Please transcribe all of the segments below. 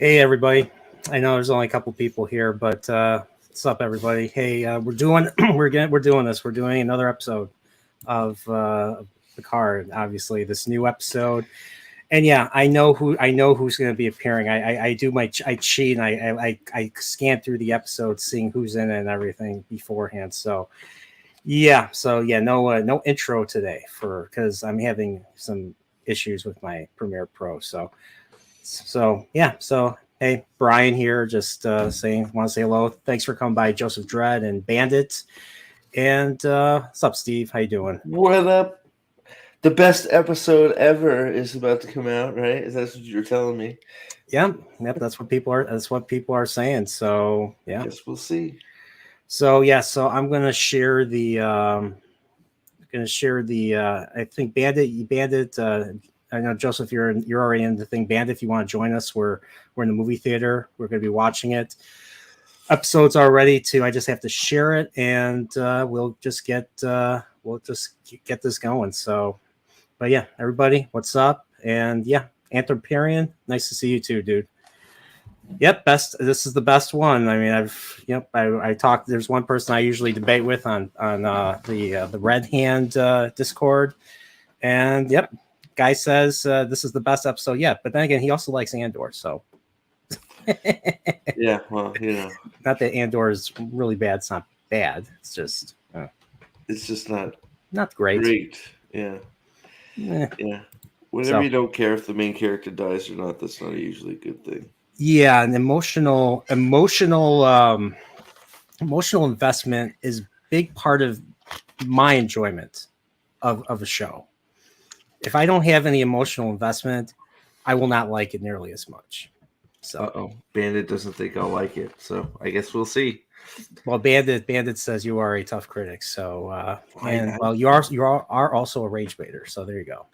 Hey everybody! I know there's only a couple people here, but what's up, everybody? Hey, we're doing we're doing this. We're doing another episode of Picard. Obviously, this new episode, and yeah, I know who's going to be appearing. I do I cheat. And I scan through the episode, seeing who's in it and everything beforehand. So yeah, no intro today because I'm having some issues with my Premiere Pro. So hey, Brian here, just want to say hello. Thanks for coming by, Joseph Dredd and Bandit. And what's up, Steve? How you doing? What up? The best episode ever is about to come out, right? Is that what you're telling me? Yep. That's what people are saying. So yeah, Guess we'll see. So I'm gonna share the I think Bandit. I know, Joseph, you're already in the thing. Bandit, if you want to join us, we're in the movie theater. We're going to be watching it. Episodes are ready to. I just have to share it, and we'll just get this going. So, but yeah, everybody, what's up? And yeah, Anthroparian, nice to see you too, dude. Yep, best. This is the best one. I mean, I talked. There's one person I usually debate with on the Red Hand Discord, and yep. Guy says this is the best episode yet, but then again, he also likes Andor. So, yeah, well, not that Andor is really bad. It's not bad. It's just not great. Yeah. Whenever you don't care if the main character dies or not, that's not usually a good thing. Yeah, an emotional investment is a big part of my enjoyment of a show. If I don't have any emotional investment, I will not like it nearly as much. So, Bandit doesn't think I'll like it, so I guess we'll see. Well, Bandit says you are a tough critic, so you are also a rage baiter. So there you go.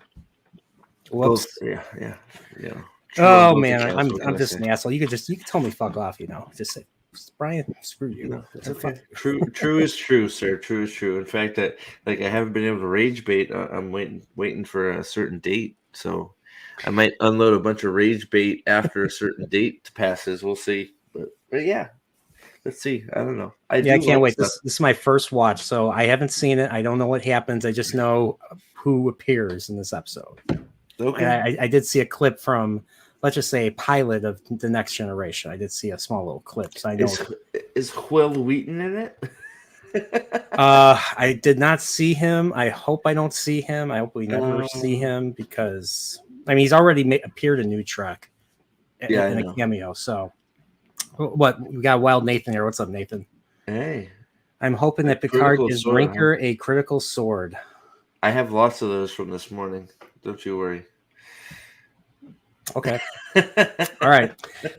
Whoops. Yeah. Oh man, I'm just an asshole. You can tell me fuck off. Just say, Brian, screw you. Okay. True is true, sir. True is true. In fact, that I haven't been able to rage bait. I'm waiting for a certain date, so I might unload a bunch of rage bait after a certain date passes. We'll see. But yeah, let's see. I don't know. I can't wait. This is my first watch, so I haven't seen it. I don't know what happens. I just know who appears in this episode. Okay. And I did see a clip from, let's just say, a pilot of The Next Generation. I did see a small little clip. So I know. Is Will Wheaton in it? I did not see him. I hope I don't see him. I hope we never see him because, I mean, he's already appeared in New Trek in a cameo. So, what? We got Wild Nathan here. What's up, Nathan? Hey. I'm hoping that Picard gives Rinker a critical sword. I have lots of those from this morning. Don't you worry. Okay. All right.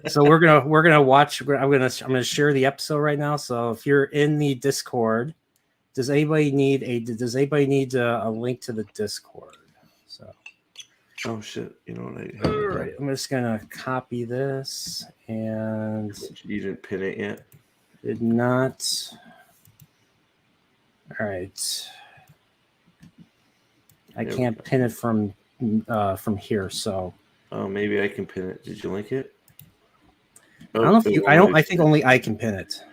So we're gonna watch. I'm gonna share the episode right now. So if you're in the Discord, does anybody need a link to the Discord? So. Oh shit! You know what I? All right. I'm just gonna copy this and. You didn't pin it yet. Did not. All right. I can't pin it from here, so. Oh, maybe I can pin it. Did you link it? I don't know if I think only I can pin it.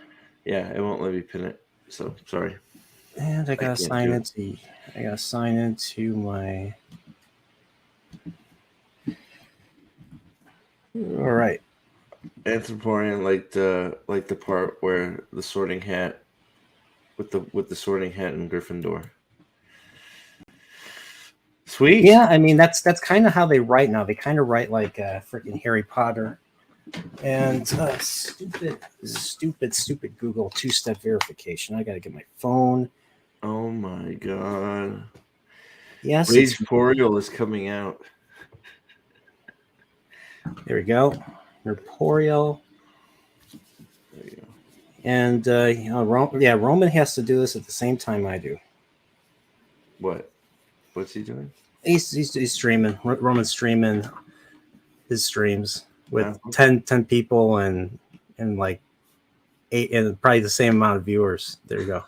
Yeah, it won't let me pin it. So sorry. And I gotta sign into my. All right. Anthroporian like the part where the Sorting Hat with the Sorting Hat in Gryffindor. Sweet. Yeah, I mean that's kind of how they write now. They kind of write like freaking Harry Potter. And stupid Google two-step verification. I gotta get my phone. Oh my god. Yes. Rage Porial is coming out. There we go. Porial. There you go. And Roman has to do this at the same time I do. What? What's he doing? He's streaming. Roman's streaming his streams with 10 people and like 8 and probably the same amount of viewers. There you go.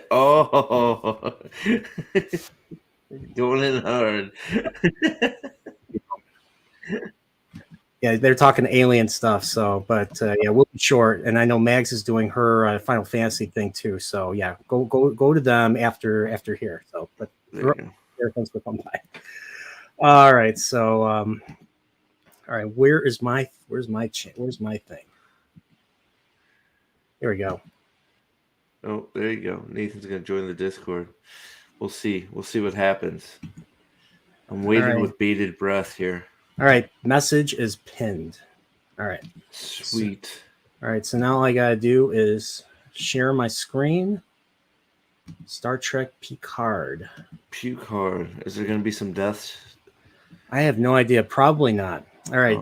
Oh, going in hard. Yeah, they're talking alien stuff. So, but yeah, we'll be short. And I know Mags is doing her Final Fantasy thing too. So yeah, go to them after here. So, but There you go. here comes to come by. All right. So, all right. Where's my thing? Here we go. Oh, there you go. Nathan's gonna join the Discord. We'll see. We'll see what happens. I'm waiting right. with bated breath here. All right. Message is pinned. All right. Sweet. All right. So now all I gotta do is share my screen. Star Trek Picard. Picard. Is there gonna be some deaths? I have no idea. Probably not. All right.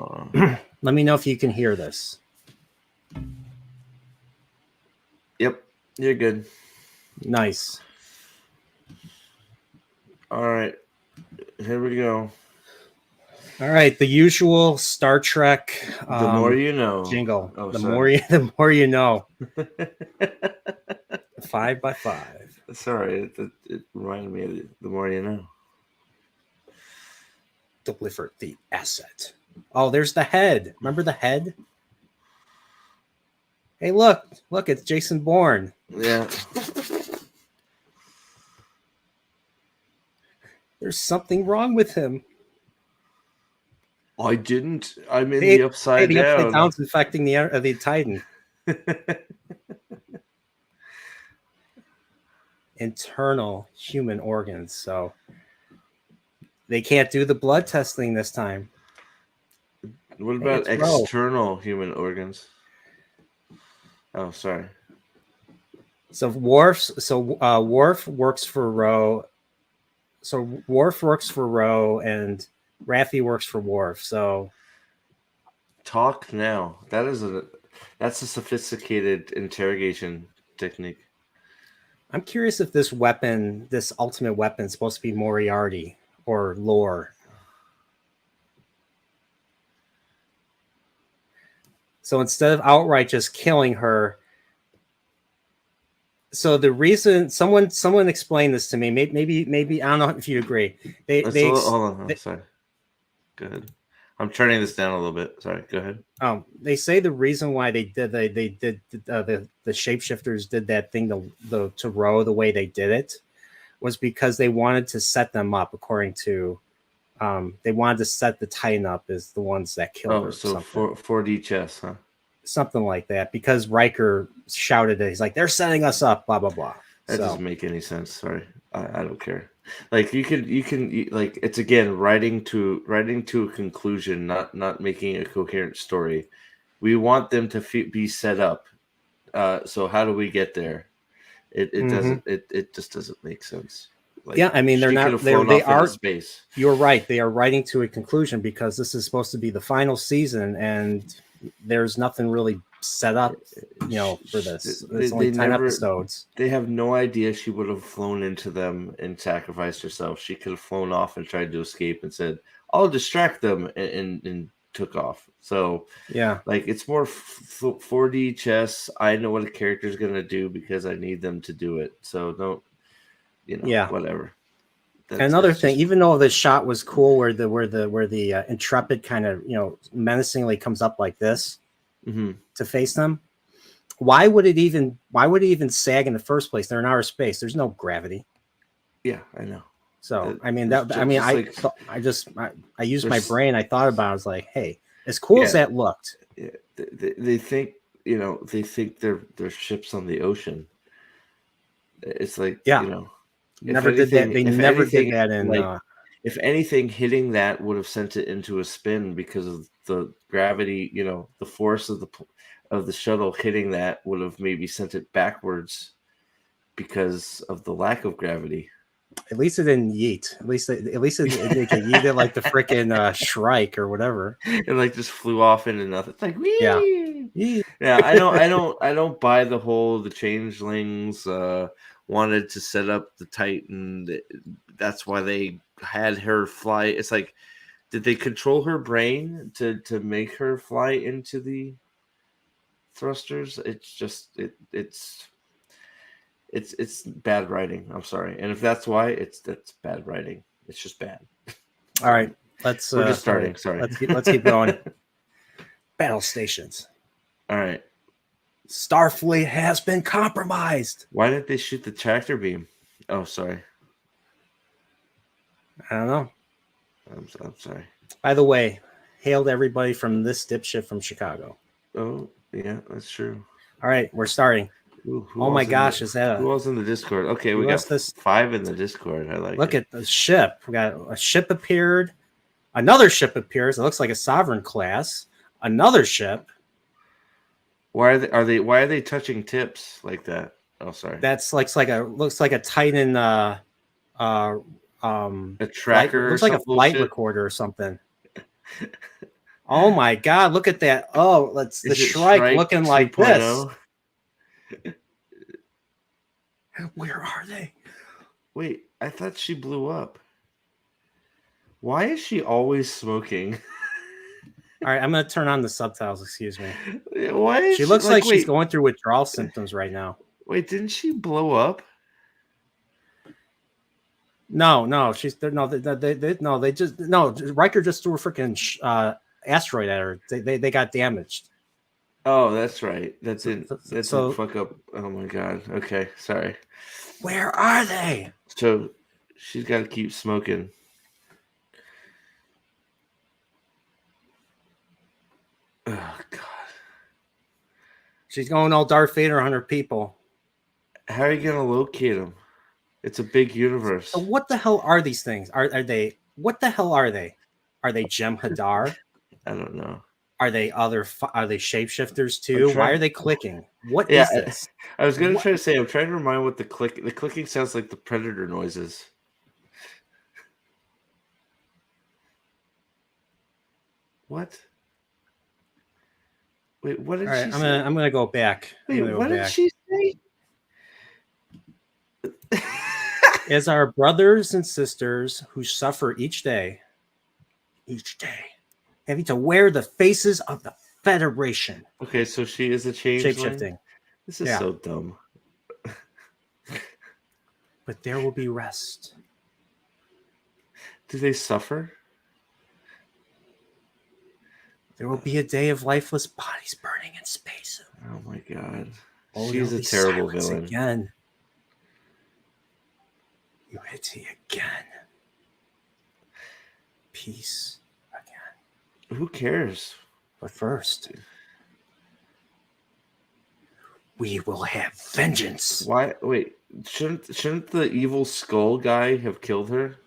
Let me know if you can hear this. Yep. You're good. Nice. All right. Here we go. All right. The usual Star Trek The more you know. jingle. Oh, the sorry. the more you know. 5 by 5. Sorry. It reminded me of the more you know. Deliver the asset. Oh, there's the head. Remember the head? Hey, look, it's Jason Bourne. Yeah. There's something wrong with him. I didn't. I'm in the upside the down. Upside down's infecting the Titan. Internal human organs. So they can't do the blood testing this time. What about external human organs? Oh, sorry. So Worf works for Ro. So Worf works for Ro, and Raffi works for Worf. So talk now. That's a sophisticated interrogation technique. I'm curious if this ultimate weapon, is supposed to be Moriarty or Lore. So instead of outright just killing her, so the reason someone explained this to me, maybe I don't know if you agree. Hold on, sorry. Go ahead. I'm turning this down a little bit. Sorry, go ahead. They say the reason why the shapeshifters did that thing to Ro the way they did it was because they wanted to set them up according to. They wanted to set the Titan up as the ones that killed her. So 4D chess, huh? Something like that, because Riker shouted it. He's like, "They're setting us up." Blah blah blah. That doesn't make any sense. Sorry, I don't care. Like you can like it's again writing to a conclusion, not making a coherent story. We want them to be set up. So how do we get there? It doesn't. It just doesn't make sense. Like, yeah, I mean they're not. They are space. You're right. They are writing to a conclusion because this is supposed to be the final season, and there's nothing really set up, for this. It's only 10 episodes. They have no idea she would have flown into them and sacrificed herself. She could have flown off and tried to escape and said, "I'll distract them," and took off. So yeah, like it's more 4D chess. I know what a character is gonna do because I need them to do it. So don't. Whatever. Another thing, even though the shot was cool, where the Intrepid kind of menacingly comes up like this to face them, why would it even sag in the first place? They're in outer space. There's no gravity. Yeah, I know. So I used my brain. I thought about it. I was like, hey, as cool as that looked, they think their ships on the ocean. It's like Never did that. They never did that. And if anything, hitting that would have sent it into a spin because of the gravity. The force of the shuttle hitting that would have maybe sent it backwards because of the lack of gravity. At least it didn't yeet. At least it yeeted like the freaking Shrike or whatever. It like just flew off into nothing. It's like wee. Yeah. I don't buy the changelings. Wanted to set up the Titan. That's why they had her fly. It's like, did they control her brain to make her fly into the thrusters? It's just it's bad writing. I'm sorry, and if that's why, that's bad writing. It's just bad. All right, we're just starting. Sorry, let's keep going. Battle stations. All right. Starfleet has been compromised. Why didn't they shoot the tractor beam? Oh, sorry. I don't know. I'm sorry. By the way, hail to everybody from this dipshit from Chicago. Oh, yeah, that's true. All right, we're starting. Ooh, Oh my gosh, is that who else in the Discord? Okay, we got this? 5 in the Discord. I like Look it. at the ship. We got a ship appeared. Another ship appears. It looks like a Sovereign class. Another ship. Why are they touching tips like that? Oh, sorry. That's looks like a Titan a flight, tracker looks like a flight recorder or something. Oh my god, look at that. Oh, let's the Shrike looking like this. Where are they? Wait, I thought she blew up. Why is she always smoking? All right, I'm gonna turn on the subtitles. Excuse me. Why is she looks like she's going through withdrawal symptoms right now. Wait, didn't she blow up? No, she's they just Riker just threw a freaking asteroid at her. They got damaged. Oh, that's right. That didn't fuck up. Oh my god. Okay, sorry. Where are they? So she's got to keep smoking. Oh god. She's going all Darth Vader on her people. How are you gonna locate them? It's a big universe. So what the hell are these things? Are they? What the hell are they? Are they Jem'Hadar? I don't know. Are they shapeshifters too? Why are they clicking? What is this? I was gonna try to say. I'm trying to remind what the clicking sounds like. The Predator noises. What? Wait, what did she say? I'm gonna go back. Wait, what did she say? As our brothers and sisters who suffer each day, having to wear the faces of the Federation. Okay, so she is a changeling. Shape-shifting. This is so dumb. But there will be rest. Do they suffer? There will be a day of lifeless bodies burning in space. Oh my god. Oh, she's a terrible villain. Again. You hit me again. Peace again. Who cares? But first, we will have vengeance. Why? Wait, shouldn't the evil skull guy have killed her?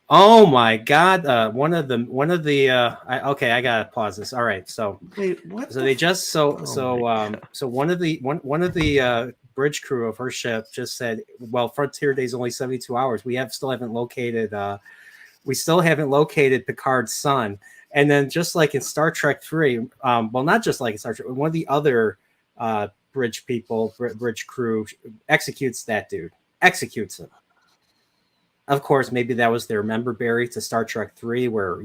Oh my god! One of the I gotta pause this. All right, so wait, what? So they just so one of the bridge crew of her ship just said, "Well, Frontier Day's only 72 hours. We still haven't located Picard's son." And then just like in Star Trek 3, well, not just like in Star Trek, one of the other bridge crew executes that dude, executes him. Of course, maybe that was their Memberberry to Star Trek 3, where,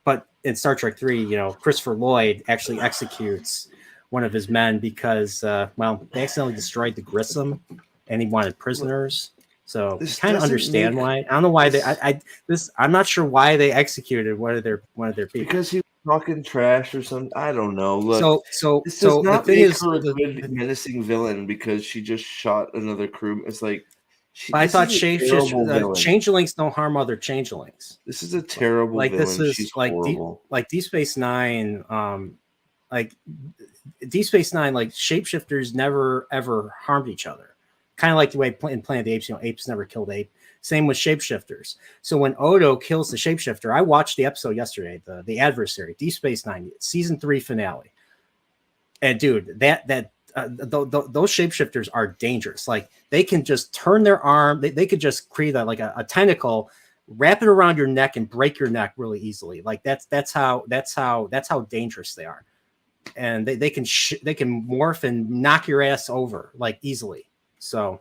but in Star Trek 3, Christopher Lloyd actually executes one of his men because, they accidentally destroyed the Grissom and he wanted prisoners. So you kind of understand why. I don't know why I'm not sure why they executed one of their people. Because he was talking trash or something. I don't know. Look, this does not the thing make is, her a good menacing villain because she just shot another crew. It's like, I thought changelings don't harm other changelings. This is a terrible villain. This is she's like horrible. Deep Space Nine. Deep Space Nine, like shapeshifters never ever harmed each other. Kind of like the way in Planet of the Apes, apes never killed ape. Same with shapeshifters. So when Odo kills the shapeshifter, I watched the episode yesterday, the Adversary, Deep Space Nine, season 3 finale. And dude, those shapeshifters are dangerous. Like they can just turn their arm. They could just create a tentacle, wrap it around your neck, and break your neck really easily. Like that's how dangerous they are. And they can morph and knock your ass over like easily. So,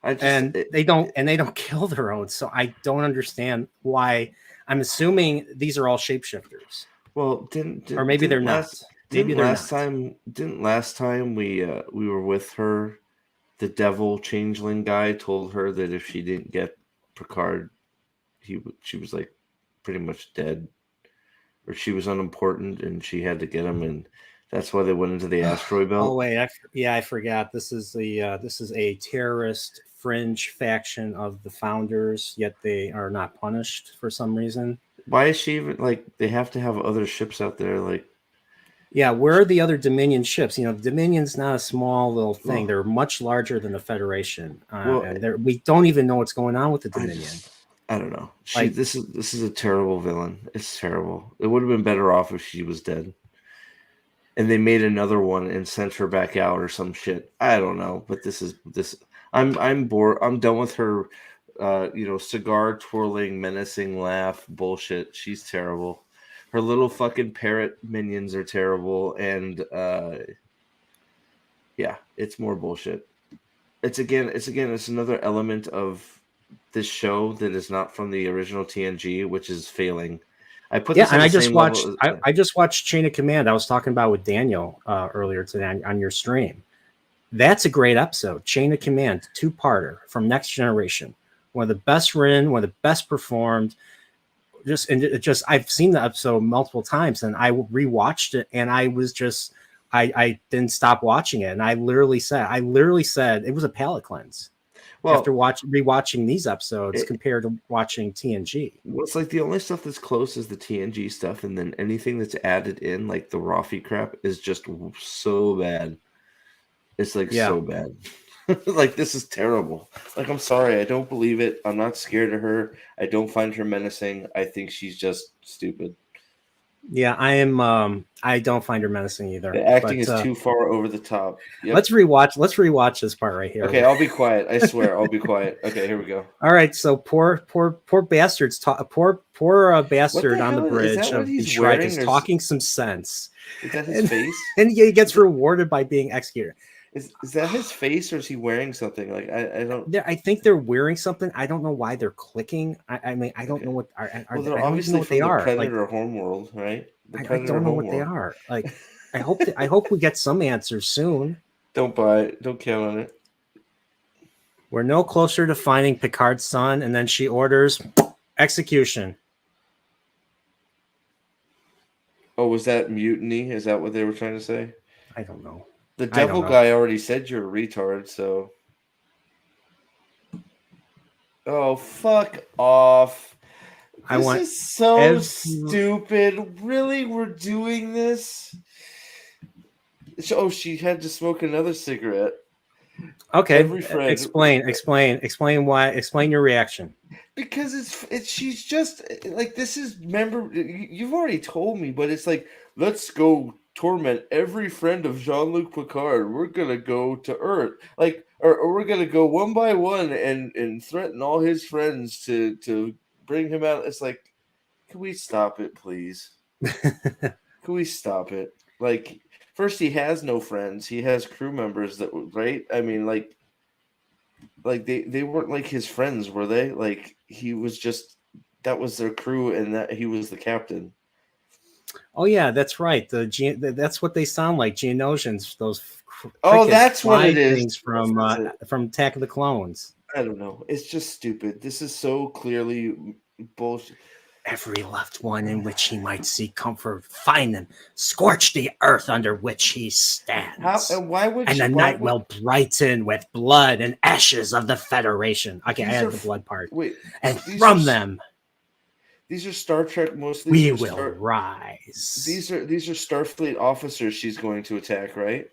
they don't kill their own. So I don't understand why. I'm assuming these are all shapeshifters. Well, or maybe they're not. Maybe last time we were with her, the devil changeling guy told her that if she didn't get Picard, she was like pretty much dead. or she was unimportant and she had to get him, and that's why they went into the asteroid Oh belt. wait, I forgot. This is a terrorist fringe faction of the founders, yet they are not punished for some reason. Why is she even like? They have to have other ships out there, like. Yeah, where are the other Dominion ships? You know, Dominion's not a small little thing. Well, They're much larger than the Federation, well, and we don't even know what's going on with the I Dominion. just I don't know. Like, This is a terrible villain. It's terrible. It would have been better off if she was dead. And they made another one and sent her back out or some shit. I don't know, but this. I'm bored. I'm done with her. Cigar twirling, menacing laugh bullshit. She's terrible. Her little fucking parrot minions are terrible, and yeah, it's more bullshit. It's another element of this show that is not from the original TNG, which is failing. I put yeah, this on and the same level. I just watched Chain of Command. I was talking about with Daniel earlier today on your stream. That's a great episode. Chain of Command, two-parter from Next Generation. One of the best written, one of the best performed. I've seen the episode multiple times, and I rewatched it, and I didn't stop watching it, and I literally said it was a palate cleanse after Well, rewatching these episodes it, compared to watching TNG. well, it's like the only stuff that's close is the TNG stuff, and then anything that's added in, like the Rafi crap, is just so bad. It's like Yeah, so bad. Like this is terrible. Like I'm sorry, I don't believe it. I'm not scared of her. I don't find her menacing. I think she's just stupid. yeah, I am. I don't find her menacing either. The acting But is too far over the top. Yep. let's rewatch this part right here. Okay, I'll be quiet. I swear, I'll be quiet. Okay, here we go. All right, so poor bastards, poor bastard on the hell is bridge that? What of the he's Shrike wearing? is Or talking some sense, is that his and, face? and he gets rewarded by being executed. Is that his face, or is he wearing something? Like I don't. I think they're wearing something. I don't know why they're clicking. I mean, I don't Okay. know what Well, they're I don't even know obviously what they from the are. Like, Predator homeworld, right? The I Predator don't know what they homeworld. are. Like, I hope we get some answers soon. Don't buy it. Don't count on it. We're no closer to finding Picard's son, and then she orders execution. Oh, was that mutiny? Is that what they were trying to say? I don't know. The I don't devil know. guy already said you're a retard, so. Oh, fuck off. This is so stupid. Really? We're doing this? Oh, she had to smoke another cigarette. Okay. Every friend. Explain why. Explain your reaction. Because she's just like, this is, remember, you've already told me, but it's like, let's go torment every friend of Jean-Luc Picard. We're gonna go to Earth, like, or we're gonna go one by one and threaten all his friends to bring him out. It's like, can we stop it, please? Can we stop it? Like, first, he has no friends. He has crew members that, right? I mean, like they weren't like his friends, were they? Like, he was just, that was their crew, and that he was the captain. Oh yeah, that's right. That's what they sound like, Geonosians. Those That's what it is. Things from Attack of the Clones. I don't know. It's just stupid. This is so clearly bullshit. Every left one in which he might seek comfort, find them, scorch the earth under which he stands. And why would? And the night will brighten with blood and ashes of the Federation. Okay, I had the blood part. Wait, and from them, these are Star Trek mostly. We will rise. These are Starfleet officers she's going to attack, right?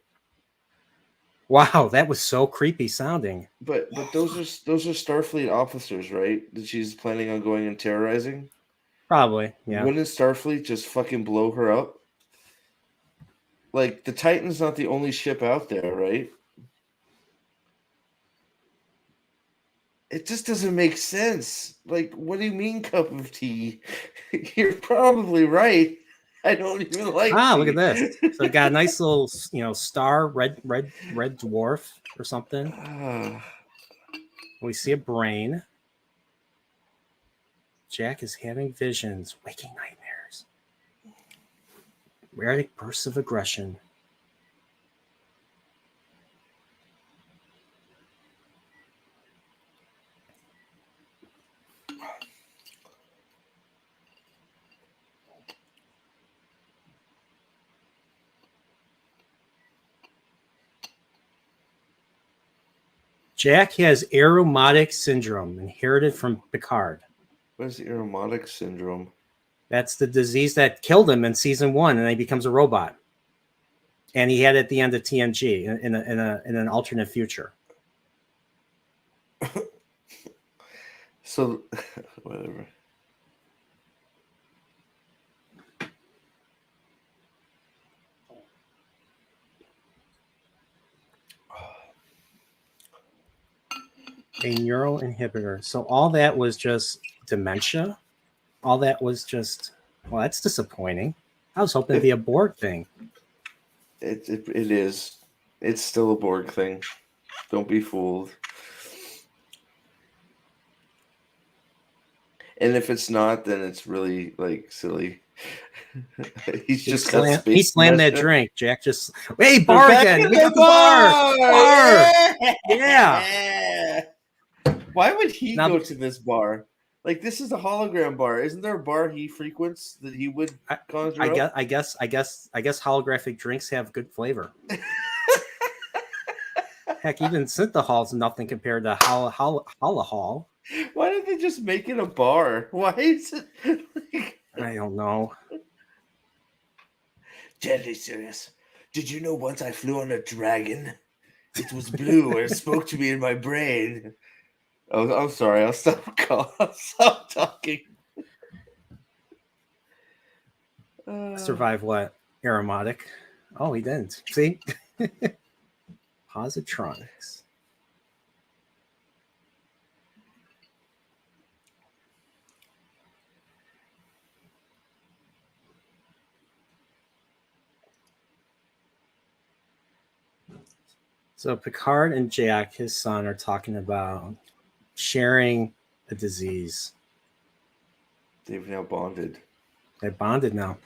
Wow, that was so creepy sounding. But those are Starfleet officers, right? That she's planning on going and terrorizing. Probably, yeah. Wouldn't Starfleet just fucking blow her up? Like, the Titan's not the only ship out there, right? It just doesn't make sense. Like, what do you mean, cup of tea? You're probably right. I don't even like tea. Look at this. So it got a nice little, star, red dwarf or something. We see a brain. Jack is having visions, waking nightmares. Erratic bursts of aggression. Jack has aromatic syndrome inherited from Picard. What is the aromatic syndrome? That's the disease that killed him in season 1, and then he becomes a robot. And he had it at the end of TNG in an alternate future. So, whatever. A neural inhibitor. So all that was just dementia. All that was just, well, that's disappointing. I was hoping it'd be a Borg thing. It is. It's still a Borg thing. Don't be fooled. And if it's not, then it's really like silly. He slammed that drink. Jack just, hey, bar again. We got the bar. Yeah. Why would he go to this bar? Like, this is a hologram bar. Isn't there a bar he frequents that he would conjure up? I guess holographic drinks have good flavor. Heck, even Synthahall's nothing compared to Hall. Why did they just make it a bar? Why is it? I don't know. Deadly serious. Did you know once I flew on a dragon? It was blue and spoke to me in my brain. Oh, I'm sorry. I'll stop talking. Survive what? Aromatic. Oh, he didn't. See? Positronics. So Picard and Jack, his son, are talking about sharing a disease. They've now bonded. They're bonded now.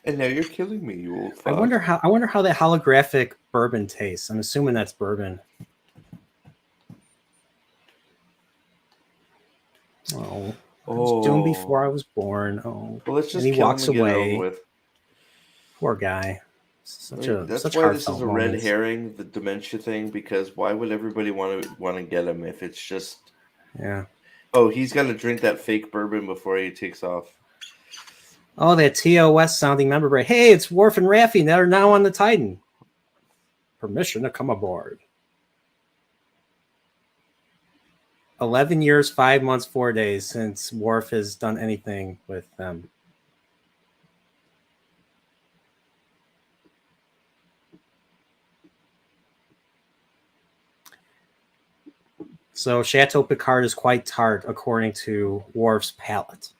And now you're killing me, you old fuck. I wonder how that holographic bourbon tastes. I'm assuming that's bourbon. Oh. I was doomed before I was born. Oh, well, let's just and he walks away. With. Poor guy. That's why this is a red herring, the dementia thing. Because why would everybody want to get him if it's just? Yeah. Oh, he's got to drink that fake bourbon before he takes off. Oh, that TOS sounding Memberberry. Hey, it's Worf and Raffi. They're now on the Titan. Permission to come aboard. 11 years, 5 months, 4 days since Worf has done anything with them. So Chateau Picard is quite tart, according to Worf's palate.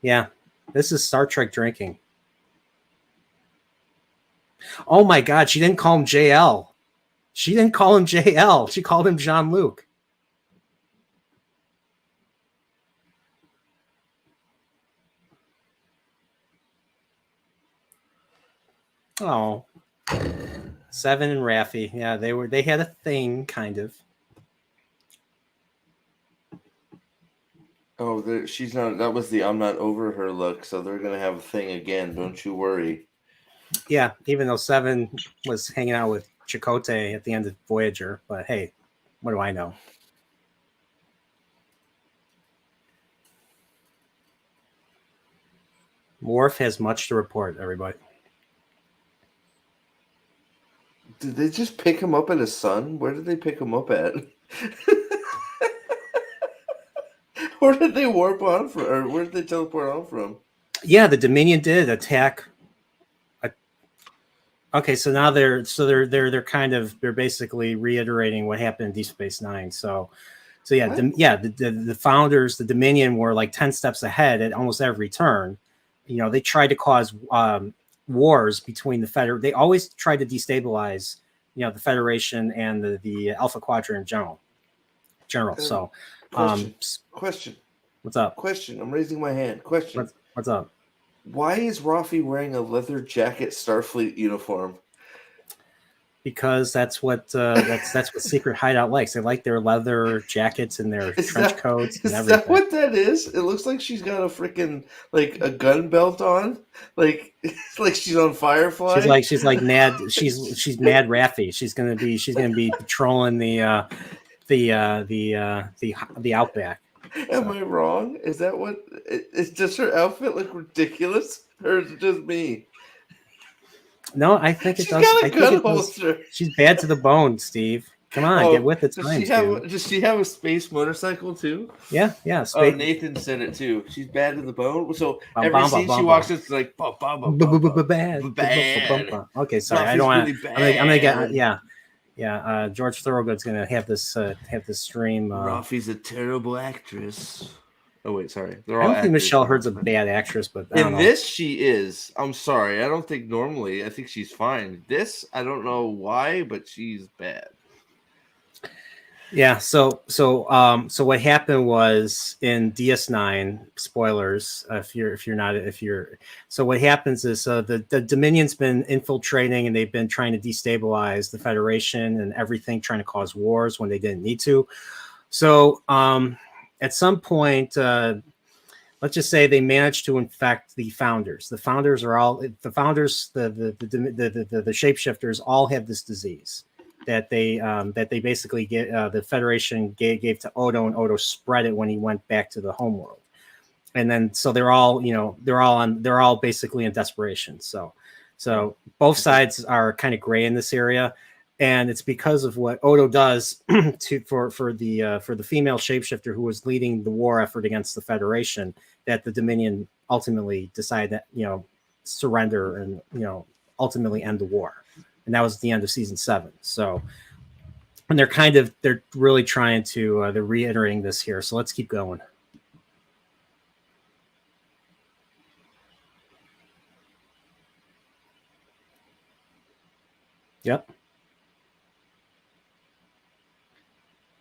Yeah, this is Star Trek drinking. Oh my God, she didn't call him JL. She didn't call him JL. She called him Jean-Luc. Oh, Seven and Raffi. Yeah, they had a thing, kind of. Oh, she's not. That was the I'm not over her look. So they're gonna have a thing again. Don't you worry. Yeah, even though Seven was hanging out with Chakotay at the end of Voyager, but hey, what do I know? Worf has much to report, everybody. Did they just pick him up at his son? Where did they pick him up at? Where did they warp on from? Or where did they teleport on from? Yeah, the Dominion did attack. Okay, so now they're basically reiterating what happened in Deep Space Nine. So yeah, the founders, the Dominion, were like 10 steps ahead at almost every turn. You know, they tried to cause wars between the They always tried to destabilize, the Federation and the Alpha Quadrant in general. So, question. What's up? Question. I'm raising my hand. Question. What's up? Why is Raffi wearing a leather jacket Starfleet uniform? because that's what Secret Hideout likes. They like their leather jackets and their trench coats and is everything. that what that is? It looks like she's got a freaking like a gun belt on, like like she's on Firefly. She's like Mad. She's Mad Raffy. She's gonna be patrolling the outback. Am I wrong? Is that what? Does her outfit look ridiculous, or is it just me? No, I think it She's does. got I a think gun it does. holster. She's bad to the bone, Steve. Come on, get with the times, dude. Does she have a space motorcycle too? Yeah. Oh, Nathan said it too. She's bad to the bone. So Bum, every bum, scene bum, she bum, walks bum. in, it's like Bad. bad. Okay, sorry. I Buffy's don't want. really I'm gonna get. bad. Yeah. George Thorogood's gonna have this stream. Ruffy's a terrible actress. Oh wait, sorry. They're I all don't think actors Michelle now. Hurd's a bad actress, but I don't In know. this, she is. I'm sorry. I don't think normally. I think she's fine. This, I don't know why, but she's bad. Yeah. So what happened was in DS9, spoilers. So what happens is the Dominion's been infiltrating and they've been trying to destabilize the Federation and everything, trying to cause wars when they didn't need to. So at some point, let's just say they managed to infect the founders. The founders, the shapeshifters all have this disease that they basically get. The Federation gave to Odo, and Odo spread it when he went back to the homeworld. And then so they're all basically in desperation. So both sides are kind of gray in this area. And it's because of what Odo does for the female shapeshifter who was leading the war effort against the Federation, that the Dominion ultimately decided that surrender and ultimately end the war, and that was the end of season 7. So, and they're really trying to they're reiterating this here. So let's keep going. Yep.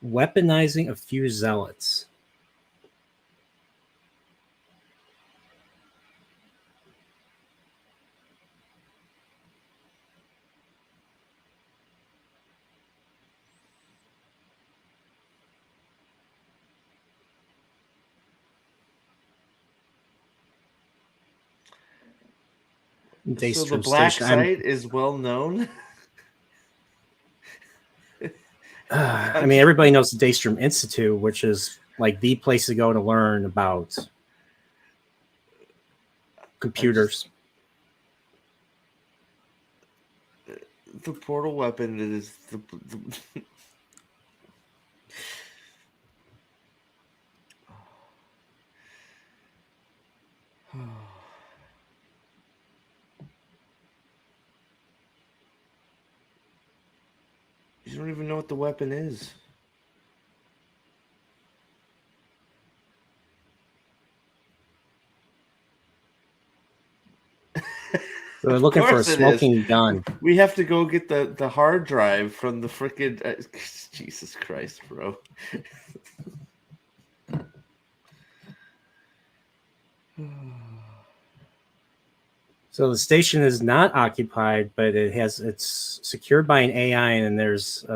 Weaponizing a few zealots. So the black site is well known. I mean, everybody knows the Daystrom Institute, which is like the place to go to learn about computers. The portal weapon is You don't even know what the weapon is. So they're looking for a smoking gun. We have to go get the hard drive from the frickin' Jesus Christ, bro. So the station is not occupied, but it's secured by an AI, and there's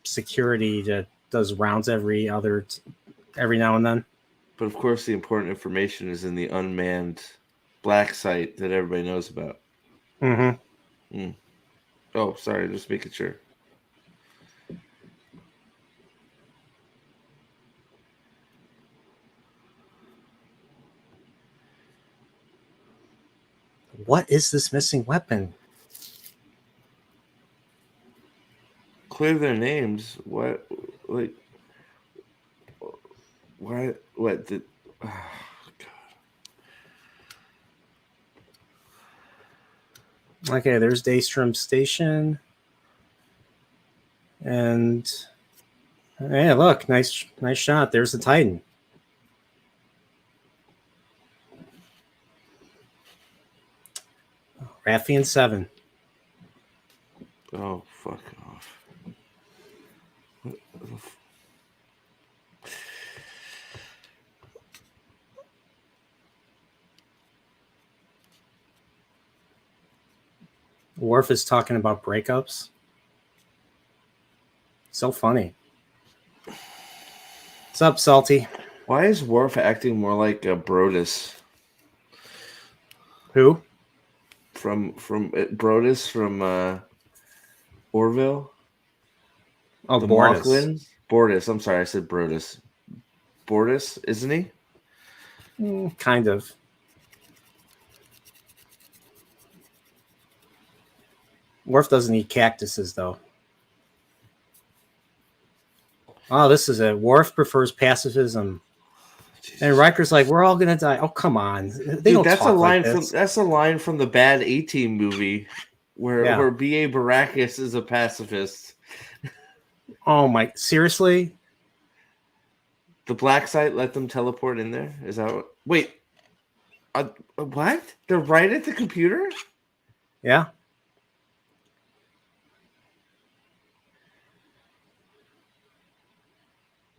security that does rounds every now and then. But of course, the important information is in the unmanned black site that everybody knows about. Mm-hmm. Mm. Oh, sorry, just making sure. What is this missing weapon? Clear their names. What? Like? Why? What? Did? Oh, God. Okay, there's Daystrom Station, and hey, look, nice shot. There's the Titan. Raffian 7. Oh, fuck off. Worf is talking about breakups. So funny. What's up, Salty? Why is Worf acting more like a Brodus Who? from Brodus from Orville? Oh, The Bortus. Mocklin? Bortus. I'm sorry, I said Brodus. Bortus, isn't he? Kind of. Worf doesn't eat cactuses, though. Oh, this is it. Worf prefers pacifism. Jesus. And Riker's like, we're all going to die. Oh, come on. They don't that's talk a line like this. That's a line from the bad A-Team movie where B.A. Baracus is a pacifist. Oh, my. Seriously? The black site let them teleport in there? Is that what? Wait. What? They're right at the computer? Yeah.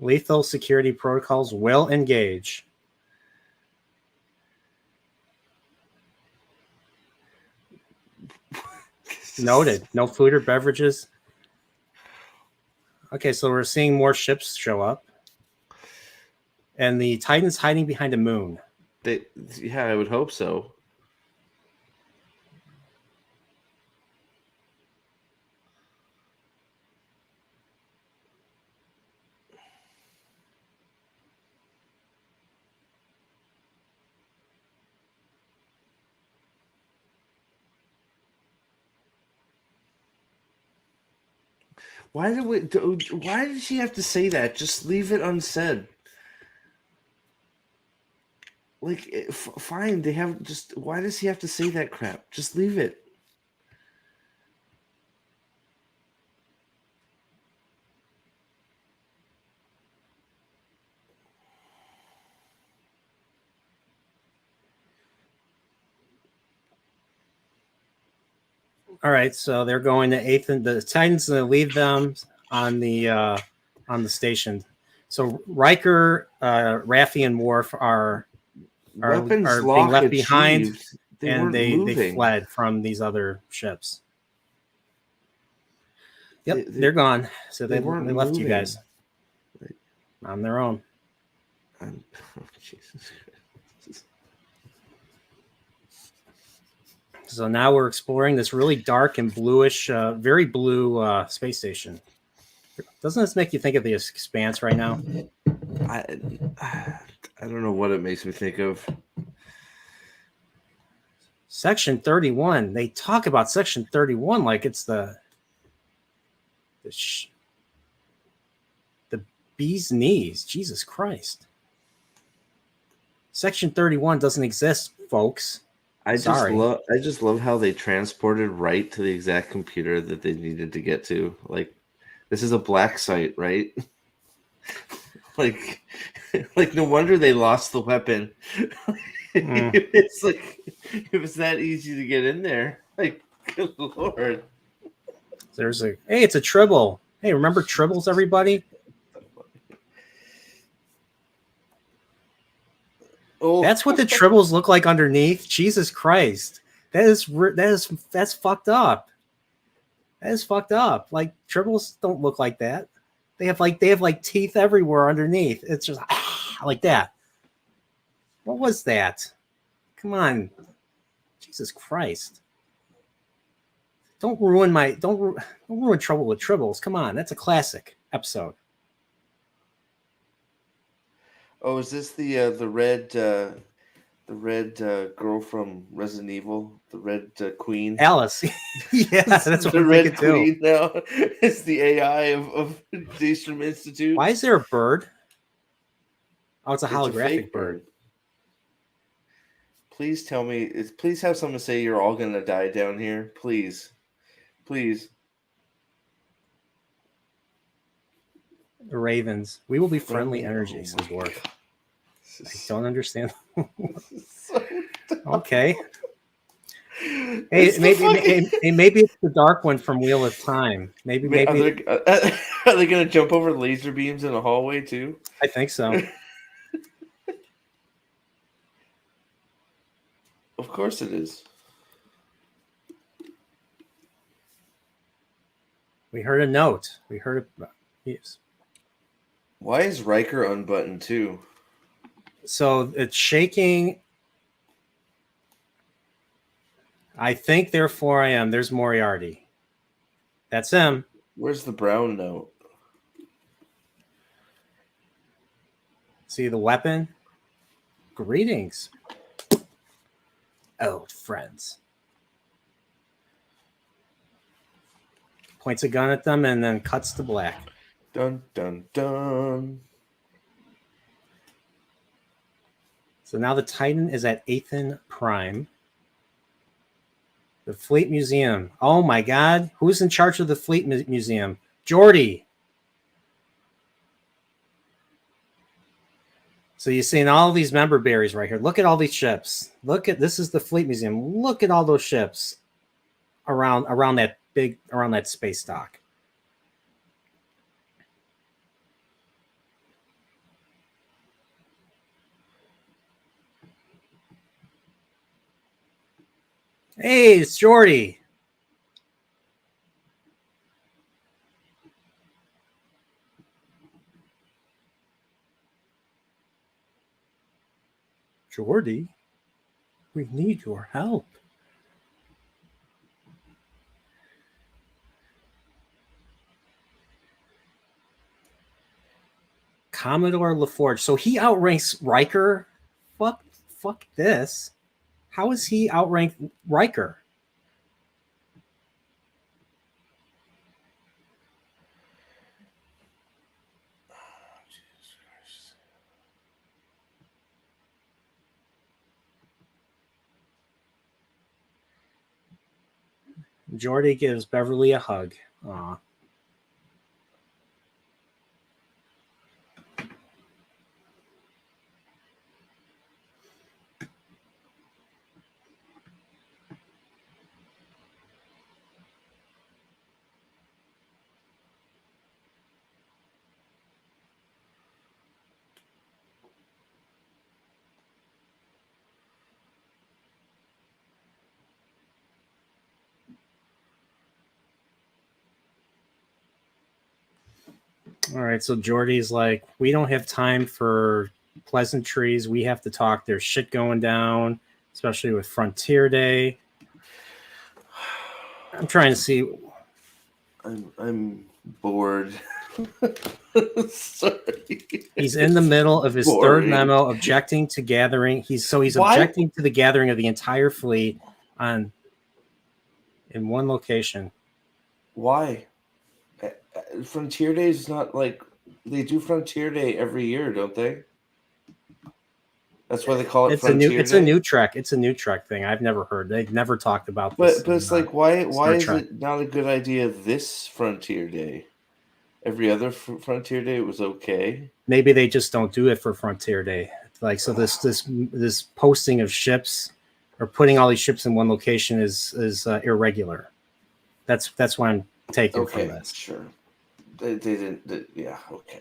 Lethal security protocols will engage. Noted. No food or beverages. Okay, so we're seeing more ships show up. And the Titan's hiding behind a moon. Yeah, I would hope so. Why did she have to say that? Just leave it unsaid. Like, fine, they have just. Why does he have to say that crap? Just leave it. All right, so they're going to eighth, and the Titans going to leave them on the station. So Riker, Raffi, and Worf are being left behind, and they fled from these other ships. Yep, they're gone. So they left moving. You guys on their own. Jesus. So now we're exploring this really dark and bluish, very blue space station. Doesn't this make you think of the Expanse right now? I don't know what it makes me think of. Section 31. They talk about Section 31 like it's the bee's knees. Jesus Christ. Section 31 doesn't exist, folks. I just love how they transported right to the exact computer that they needed to get to. Like, this is a black site, right? like no wonder they lost the weapon. It's like it was that easy to get in there. Like, good Lord. Hey, it's a Tribble. Hey, remember Tribbles, everybody? Oh, that's what the Tribbles look like underneath. Jesus Christ, that's fucked up. That is fucked up. Like, Tribbles don't look like that. They have like teeth everywhere underneath. It's just like that. What was that? Come on, Jesus Christ! Don't ruin Trouble with Tribbles. Come on, that's a classic episode. Oh, is this the red girl from Resident Evil, the red queen? Alice. Yeah, that's what the red queen too. now. It's the AI of Daystrom Institute. Why is there a bird? Oh, it's a holographic fake bird. Please tell me. Please have someone say you're all gonna die down here. Please. Please. The Ravens. We will be friendly energy, says Worf. I don't understand. So okay. Hey, maybe it's the dark one from Wheel of Time. Maybe. Are they going to jump over laser beams in a hallway too? I think so. Of course it is. We heard a note. We heard Why is Riker unbuttoned too? So it's shaking. I think therefore I am. There's Moriarty. That's him. Where's the brown note? See the weapon? Greetings, old friends. Points a gun at them and then cuts to black. Dun, dun, dun. So now the Titan is at Athen Prime. The Fleet Museum. Oh my God. Who's in charge of the Fleet Museum? Geordi. So you're seeing all these Memberberries right here. Look at all these ships. This is the Fleet Museum. Look at all those ships around that space dock. Hey, it's Geordi. Geordi, we need your help. Commodore LaForge. So he outranks Riker. Fuck this. How is he outranked Riker? Geordi gives Beverly a hug. Aw. All right, so Geordi's like, we don't have time for pleasantries. We have to talk. There's shit going down, especially with Frontier Day. I'm trying to see. I'm bored. Sorry. He's in the middle of his third memo objecting to gathering. He's objecting to the gathering of the entire fleet in one location. Why? Frontier Day is not like they do Frontier Day every year, don't they? That's why they call it Frontier Day. It's a new Trek. It's a new Trek thing. I've never heard. They've never talked about this. But it's like why is it not a good idea this Frontier Day? Every other Frontier Day it was okay. Maybe they just don't do it for Frontier Day. Like so, this posting of ships or putting all these ships in one location is irregular. That's why I'm taking from this. Sure. They didn't. Yeah. Okay.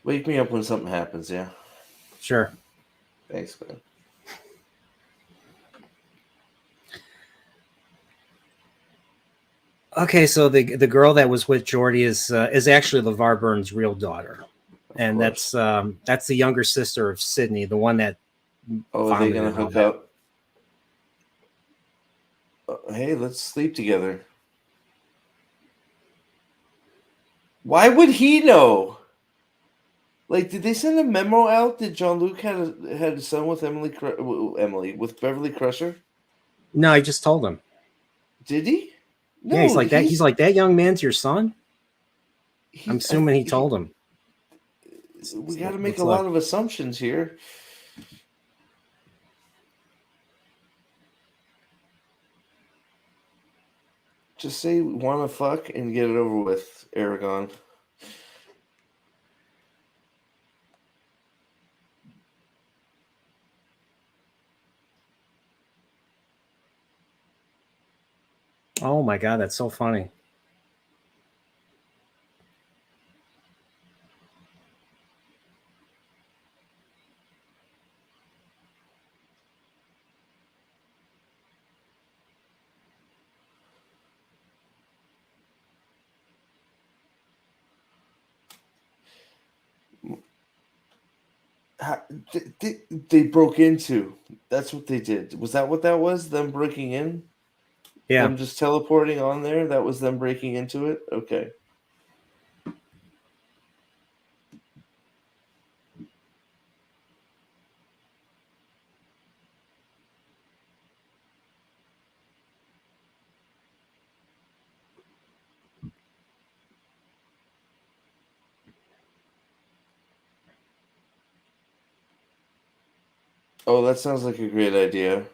Wake me up when something happens. Yeah. Sure. Thanks, man. Okay, so the girl that was with Geordi is actually LeVar Burton's real daughter, and that's the younger sister of Sydney, the one that. Oh, are they gonna hook up? Hey, let's sleep together. Why would he know? Like, did they send a memo out that Jean-Luc had a son with with Beverly Crusher? No, I just told him. Did he? No, yeah, he's like that. He's like, that young man's your son. I'm assuming he told him. We got to make a lot of assumptions here. Just say want to fuck and get it over with, Aragon. Oh my God, that's so funny. They broke into. That's what they did. Was that what that was? Them breaking in? Yeah. Them just teleporting on there? That was them breaking into it? Okay. Oh, that sounds like a great idea.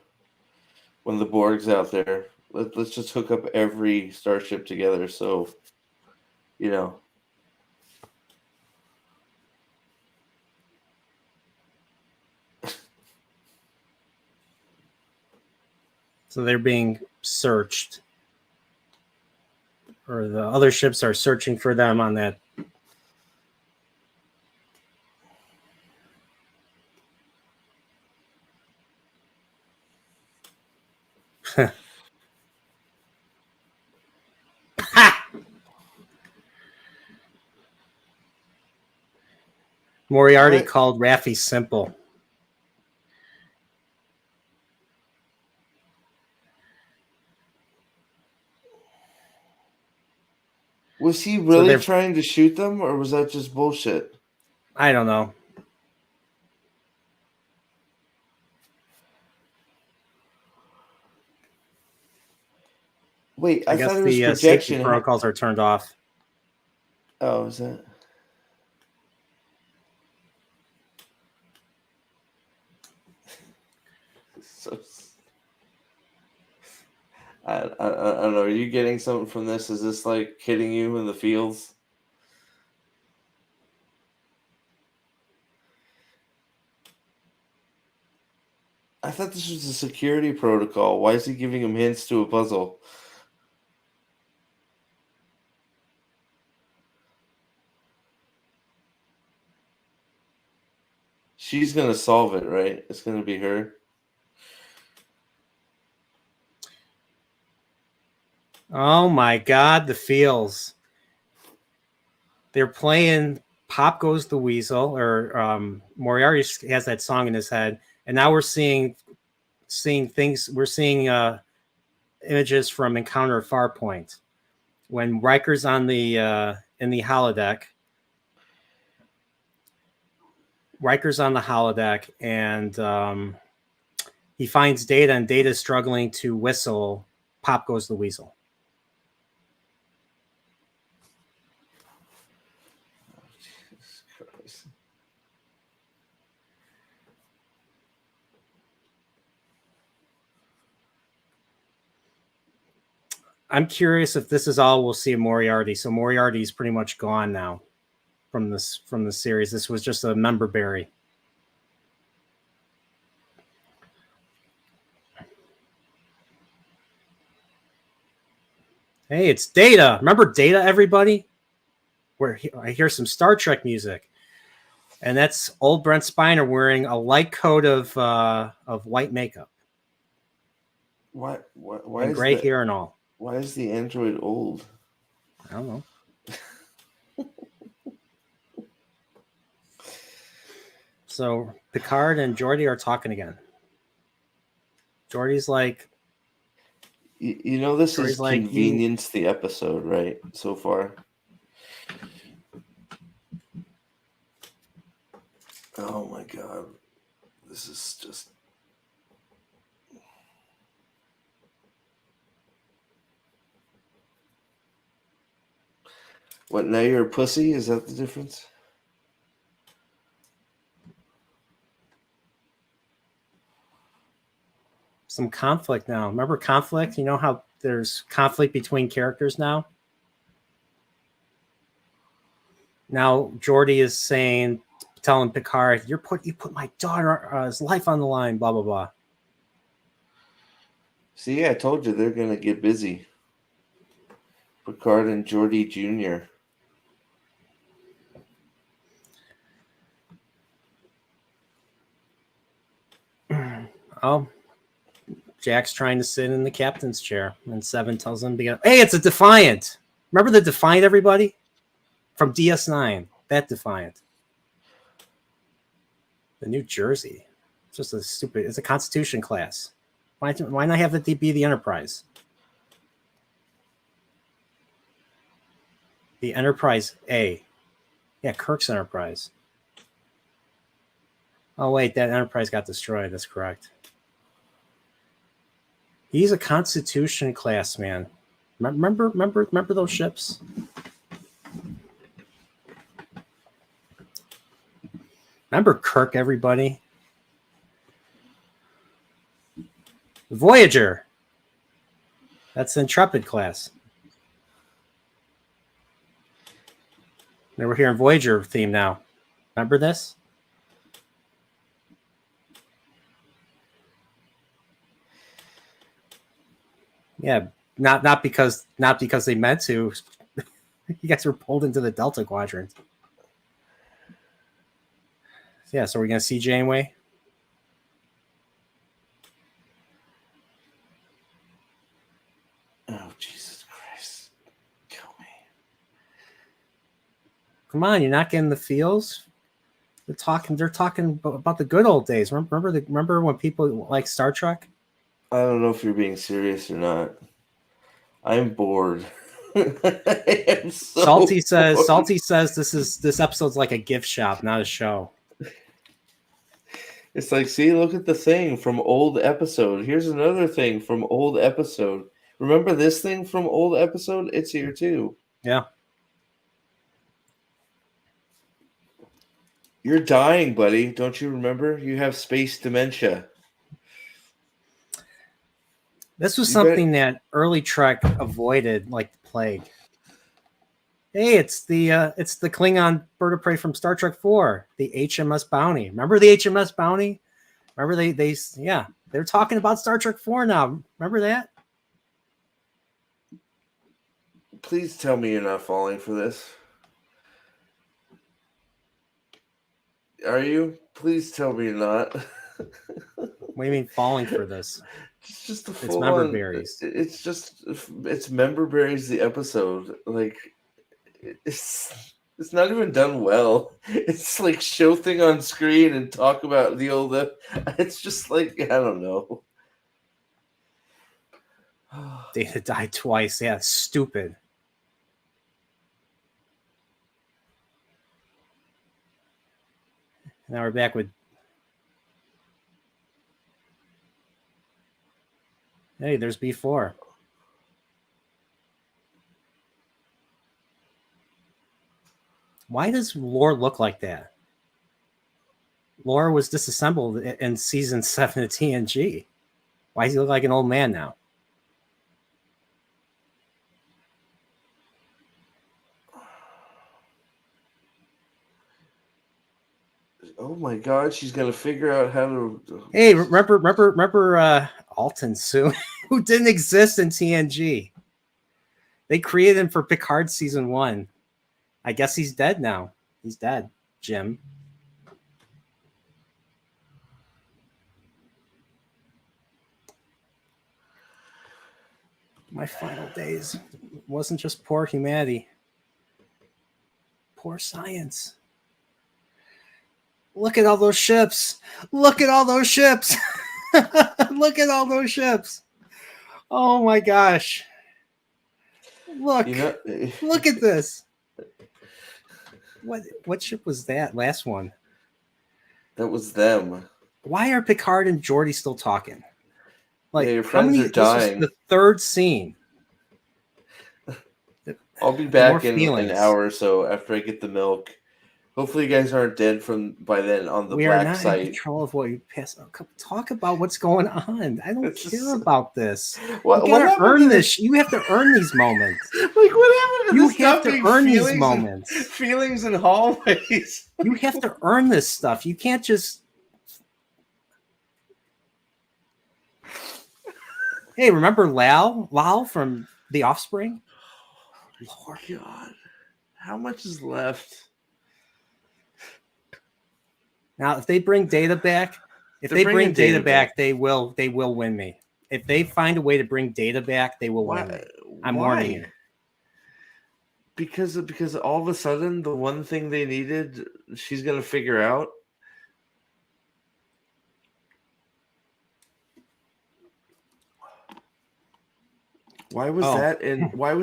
When the Borg's out there, let's just hook up every starship together. So, you know, So they're being searched, or the other ships are searching for them on that. Ha! Moriarty What? called Raffi simple. Was he So really they're, trying to shoot them, or was that just bullshit? I don't know. Wait, I I thought guess it was the safety projection. protocols are turned off. Oh, is that? So, I don't know. Are you getting something from this? Is this like hitting you in the feels? I thought this was a security protocol. Why is he giving him hints to a puzzle? She's gonna solve it, right? It's gonna be her. Oh my God, the feels. They're playing Pop Goes the Weasel, or Moriarty has that song in his head, and now we're seeing things. We're seeing images from Encounter at Farpoint when Riker's on the in the holodeck. Riker's on the holodeck, and he finds Data, and Data's struggling to whistle Pop Goes the Weasel. Jesus Christ. I'm curious if this is all we'll see of Moriarty. So Moriarty's pretty much gone now from the series. This was just a Memberberry. Hey, it's Data. Remember Data, everybody? Where I hear some Star Trek music, and that's old Brent Spiner wearing a light coat of white makeup Why and is gray that? hair and all. Why is the android old? I don't know. So Picard and Geordi are talking again. Geordi's like, You know, this Geordi's is like, convenience the episode, right? So far. Oh my God. This is just. What, now you're a pussy? Is that the difference? some conflict now. Remember conflict? You know how there's conflict between characters now? Now Geordi is telling Picard, you put my daughter's life on the line, blah, blah, blah. See, I told you they're going to get busy. Picard and Geordi Jr. Oh, Jack's trying to sit in the captain's chair, and Seven tells him to get. Hey, it's a Defiant. Remember the Defiant, everybody? From DS9. That Defiant. The New Jersey. It's just a stupid. It's a Constitution class. Why not have it be the Enterprise? The Enterprise A. Yeah, Kirk's Enterprise. Oh wait, that Enterprise got destroyed. That's correct. He's a Constitution class man. Remember those ships? Remember Kirk, everybody? Voyager. That's the Intrepid class. And we're hearing Voyager theme now. Remember this? Yeah, not because they meant to. You guys were pulled into the Delta Quadrant. Yeah, so we're gonna see Janeway. Oh, Jesus Christ. Kill me. Come on, you're not getting the feels. They're talking about the good old days. Remember when people like Star Trek? I don't know if you're being serious or not. I'm bored. I am so Salty bored. says this episode's like a gift shop, not a show. It's like, see, look at the thing from old episode. Here's another thing from old episode. Remember this thing from old episode? It's here too. Yeah. You're dying, buddy. Don't you remember? You have space dementia. This was something that early Trek avoided like the plague. Hey, it's the Klingon bird of prey from Star Trek 4, the HMS Bounty. Remember the HMS Bounty? Remember they're talking about Star Trek 4 now. Remember that? Please tell me you're not falling for this. Are you? Please tell me you're not. What do you mean falling for this? It's just the It's Memberberries. It's Memberberries the episode. Like it's not even done well. It's like show thing on screen and talk about the old. It's just like I don't know. Data died twice. Yeah, stupid. Now we're back with. Hey, there's B4. Why does Lore look like that? Lore was disassembled in season 7 of TNG. Why does he look like an old man now? Oh my God, she's gonna figure out how to. Hey, remember Alton Soon, who didn't exist in TNG. They created him for Picard season 1. I guess he's dead now. He's dead, Jim. My final days wasn't just poor humanity. Poor science. Look at all those ships. Look at all those ships. Look at all those ships. Oh my gosh. Look. Look at this. What ship was that? Last one. That was them. Why are Picard and Geordi still talking? Like, yeah, your friends are dying. This is the third scene. I'll be back in an hour or so after I get the milk. Hopefully, you guys aren't dead by then on the we black are not site. In control of what you pass. Talk about what's going on. I don't care about this. You gotta earn this. You have to earn these moments. Like what happened to this? You have to earn these moments. Feelings and hallways. You have to earn this stuff. You can't just. Hey, remember Lal from The Offspring? Lord God, how much is left? Now, if they bring Data back, they will win me. If they find a way to bring Data back, they will win me. I'm warning you. Because all of a sudden, the one thing they needed, she's gonna figure out. Why was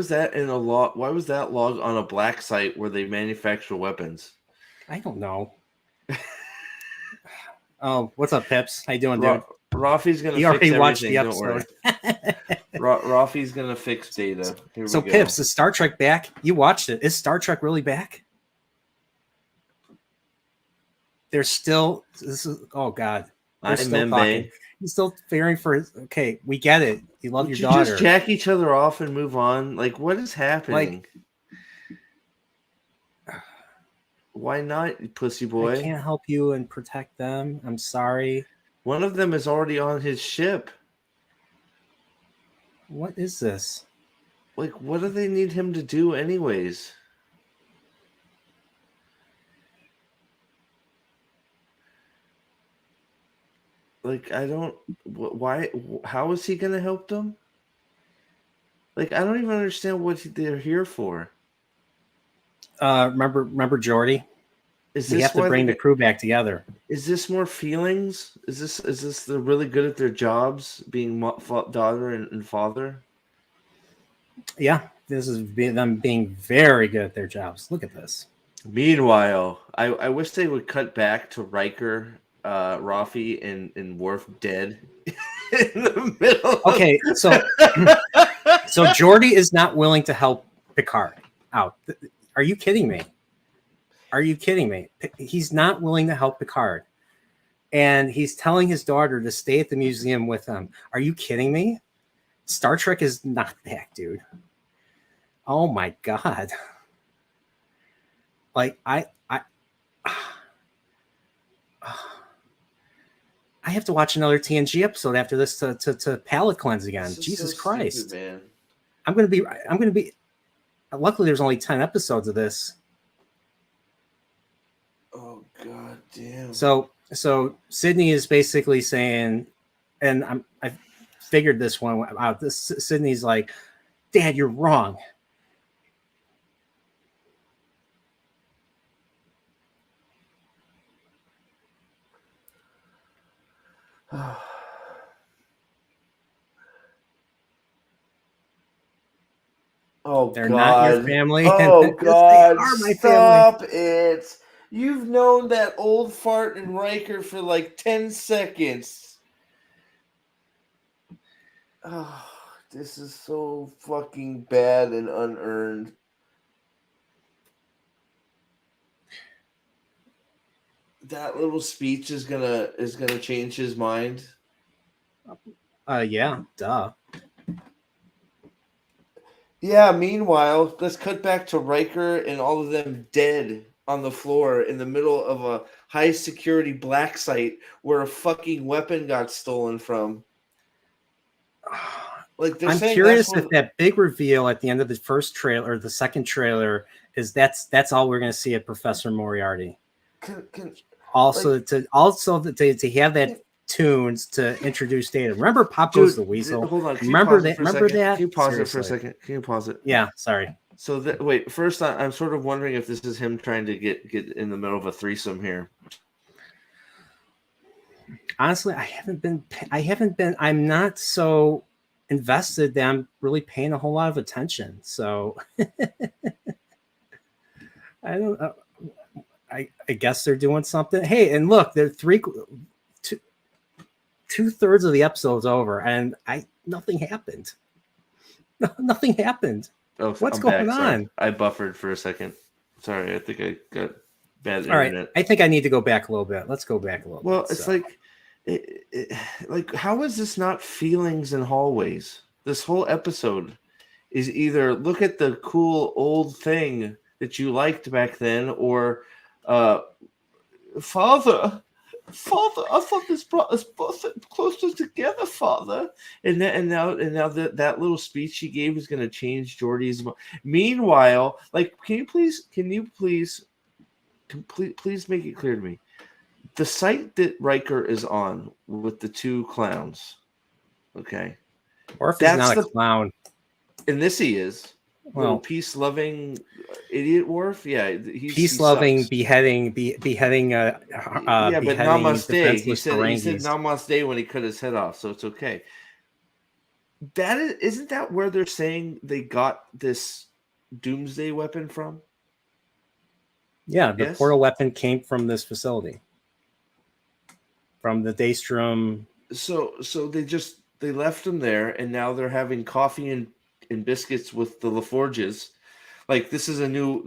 that in a log? Why was that log on a black site where they manufacture weapons? I don't know. Oh, what's up, Pips? How you doing, dude? Rafi's gonna He fix already watched everything. the Don't worry. episode. Rafi's gonna fix data. Here So, we go. Pips, is Star Trek back? You watched it. Is Star Trek really back? There's still oh god. They're still talking. He's still fearing for his. Okay, we get it. You love your daughter. Just jack each other off and move on. Like, what is happening? Why not, pussy boy? I can't help you and protect them. I'm sorry. One of them is already on his ship. What is this? Like, what do they need him to do anyways? Like, I don't... Why? How is he going to help them? Like, I don't even understand what they're here for. Remember Geordi? We have to bring the crew back together. Is this more feelings? Is this they're really good at their jobs, being daughter and father? Yeah, this is them being very good at their jobs. Look at this. Meanwhile, I wish they would cut back to Riker, Rafi, and Worf dead in the middle. Okay, so Geordi is not willing to help Picard out. Are you kidding me? Are you kidding me? He's not willing to help Picard. And he's telling his daughter to stay at the museum with him. Are you kidding me? Star Trek is not back, dude. Oh my God. Like, I have to watch another TNG episode after this to palate cleanse again. Jesus Christ. Stupid, man. I'm gonna be luckily there's only 10 episodes of this. Oh god damn. So Sydney is basically saying, and I figured this one out. Sydney's like, Dad, you're wrong. Oh, they're God. not your family. Oh, God. They are my Stop family. it. You've known that old fart in Riker for like 10 seconds. Oh, this is so fucking bad and unearned. That little speech is gonna change his mind. Yeah, duh. Yeah, meanwhile, let's cut back to Riker and all of them dead on the floor in the middle of a high security black site where a fucking weapon got stolen from. Like, I'm curious if that big reveal at the end of the first trailer or the second trailer is that's all we're going to see at Professor Moriarty. Also, to have that tunes to introduce Data. Remember Pop Goes the Weasel? Hold on. Remember that? Can you pause it for a second? Can you pause it? Yeah, sorry. So wait, first I'm sort of wondering if this is him trying to get in the middle of a threesome here. Honestly, I haven't been. I'm not so invested that I'm really paying a whole lot of attention. So I don't. I guess they're doing something. Hey, and look, they're 2/3 of the episode's over, and nothing happened. Nothing happened. Oh, what's going on? I buffered for a second. Sorry, I think I got bad internet. All right, I think I need to go back a little bit. Let's go back a little bit. Well, it's like, how is this not feelings in hallways? This whole episode is either look at the cool old thing that you liked back then, or Father, I thought this brought us both closer together, Father. And now that little speech he gave is going to change Geordi's. Meanwhile, like, can you please make it clear to me, the site that Riker is on with the two clowns, okay? Worf is not a clown. In this he is. Well, peace-loving idiot Worf, yeah, peace-loving, beheading. Yeah, but namaste. He said Ferengis. namaste when he cut his head off, so it's okay. isn't that where they're saying they got this doomsday weapon from? Yeah, the Yes. portal weapon came from this facility, from the Daystrom. So they left them there, and now they're having coffee and biscuits with the LaForges. Like this is a new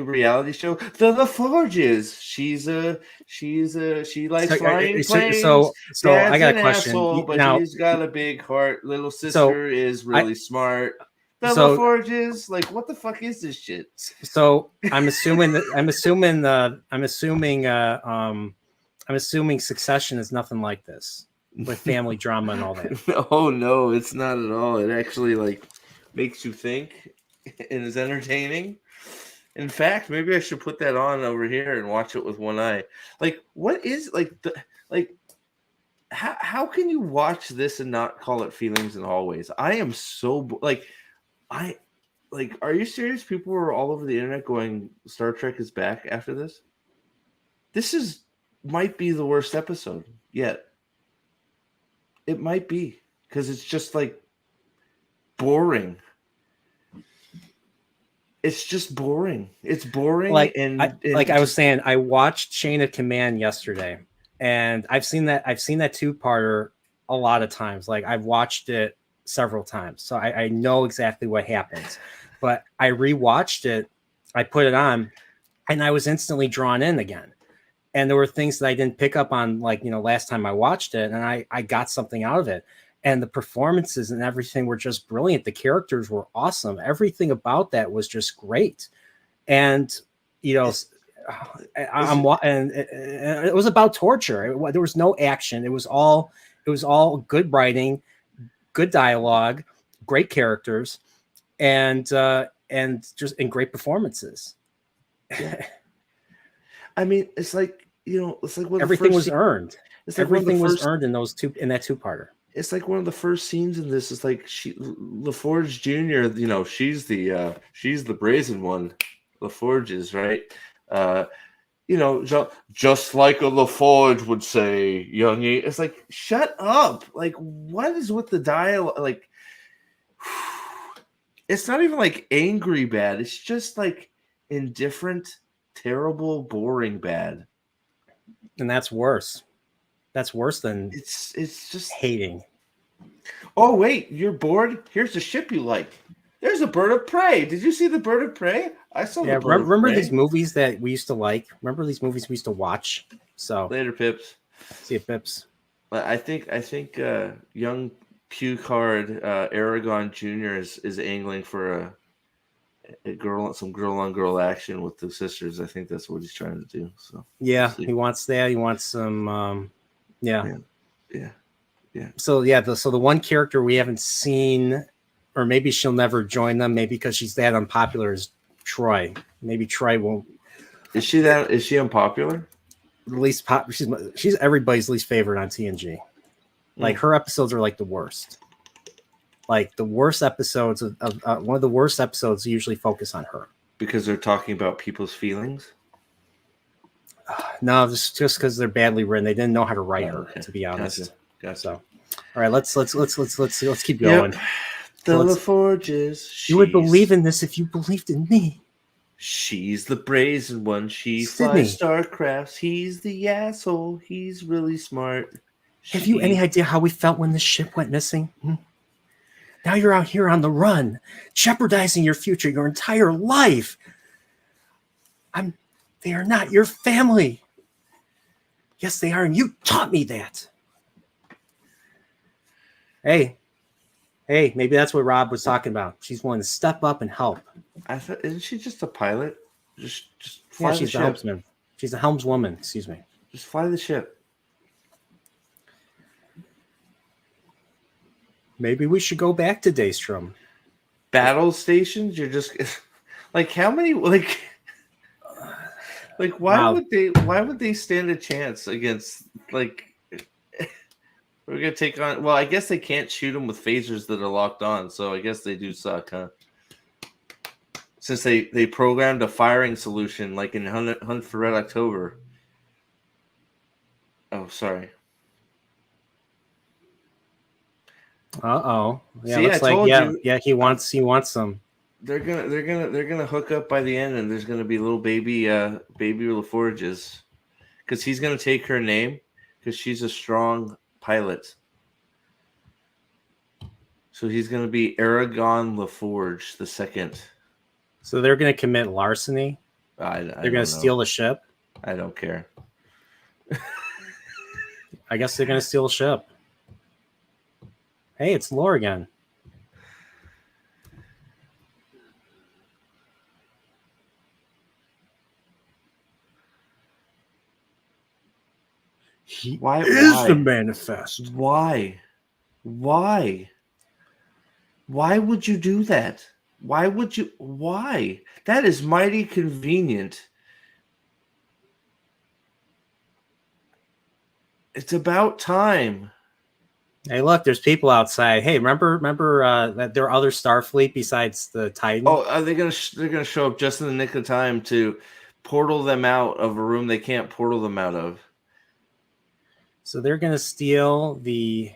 reality show? The LaForges. She likes flying planes. So I Dad's got a an question asshole, but now. he's got a big heart. Little So sister is I really smart. The so LaForges. Like what the fuck is this shit? so I'm assuming that I'm assuming Succession is nothing like this with family drama and all that. No, it's not at all. It actually like makes you think and is entertaining. In fact, maybe I should put that on over here and watch it with one eye. Like, what is like how can you watch this and not call it Feelings in Hallways? I am so like I like. Are you serious? People were all over the internet going, "Star Trek is back" after this. This is might be the worst episode yet. It might be because it's just like boring. It's just boring. It's boring, Like and I was saying, I watched Chain of Command yesterday, and I've seen that 2-parter a lot of times. Like I've watched it several times, so I know exactly what happens. But I rewatched it, I put it on, and I was instantly drawn in again. And there were things that I didn't pick up on, like, last time I watched it, and I got something out of it. And the performances and everything were just brilliant. The characters were awesome. Everything about that was just great. And, and it was about torture. There was no action. It was all good writing, good dialogue, great characters, and great performances. Yeah. I mean, it's like one everything was earned. It's like everything was earned in that 2-parter. It's like one of the first scenes in this. It's like LaForge Jr. She's the brazen one. LaForge's right. Just like a LaForge would say, youngie. It's like, shut up. Like, what is with the dialogue? Like, it's not even like angry bad. It's just like indifferent, terrible, boring bad. And that's worse. That's worse than it's just hating. Oh wait, you're bored? Here's a ship you like. There's a bird of prey. Did you see the bird of prey? I saw the bird remember of prey. These movies that we used to like? Remember these movies we used to watch? So later, Pips. See you, Pips. I think young Picard Aragon Jr. is angling for some girl on girl action with the sisters. I think that's what he's trying to do. So yeah, he wants that. He wants some yeah. So so the one character we haven't seen, or maybe she'll never join them, maybe because she's that unpopular, is Troy. Maybe Troy won't. Is she unpopular? Least she's everybody's least favorite on TNG. Like her episodes are like the worst. Like the worst episodes of one of the worst episodes usually focus on her because they're talking about people's feelings. No, just because they're badly written. They didn't know how to write her, to be honest. Gotcha. So, all right, let's keep going. Yep. The LaForges. You would believe in this if you believed in me. She's the brazen one. She flies starcrafts. He's the asshole. He's really smart. Have you any idea how we felt when the ship went missing? Now you're out here on the run, jeopardizing your future, your entire life. They are not your family. Yes, they are, and you taught me that. Hey, maybe that's what Rob was talking about. She's willing to step up and help. I thought, isn't she just a pilot? Just fly the ship. She's the helmsman. She's the helmswoman. Excuse me. Just fly the ship. Maybe we should go back to Daystrom. Battle stations? You're just like how many why would they stand a chance against we're gonna take on I guess they can't shoot them with phasers that are locked on, so I guess they do suck, huh? Since they programmed a firing solution like in Hunt for Red October. Oh, sorry. Uh-oh. Yeah, See, I looks like told you. he wants some. They're gonna hook up by the end, and there's gonna be little baby LaForges, because he's gonna take her name because she's a strong pilot. So he's gonna be Aragon LaForge the second. So they're going to commit larceny. I They're don't going to know. steal the ship. I don't care. I guess they're going to steal a ship. Hey, it's Lore again. Why the manifest. Why? Why would you do that? Why? That is mighty convenient. It's about time. Hey, look, there's people outside. Hey, remember that there are other Starfleet besides the Titan? Oh, are they they're gonna show up just in the nick of time to portal them out of a room they can't portal them out of. So they're going to steal the...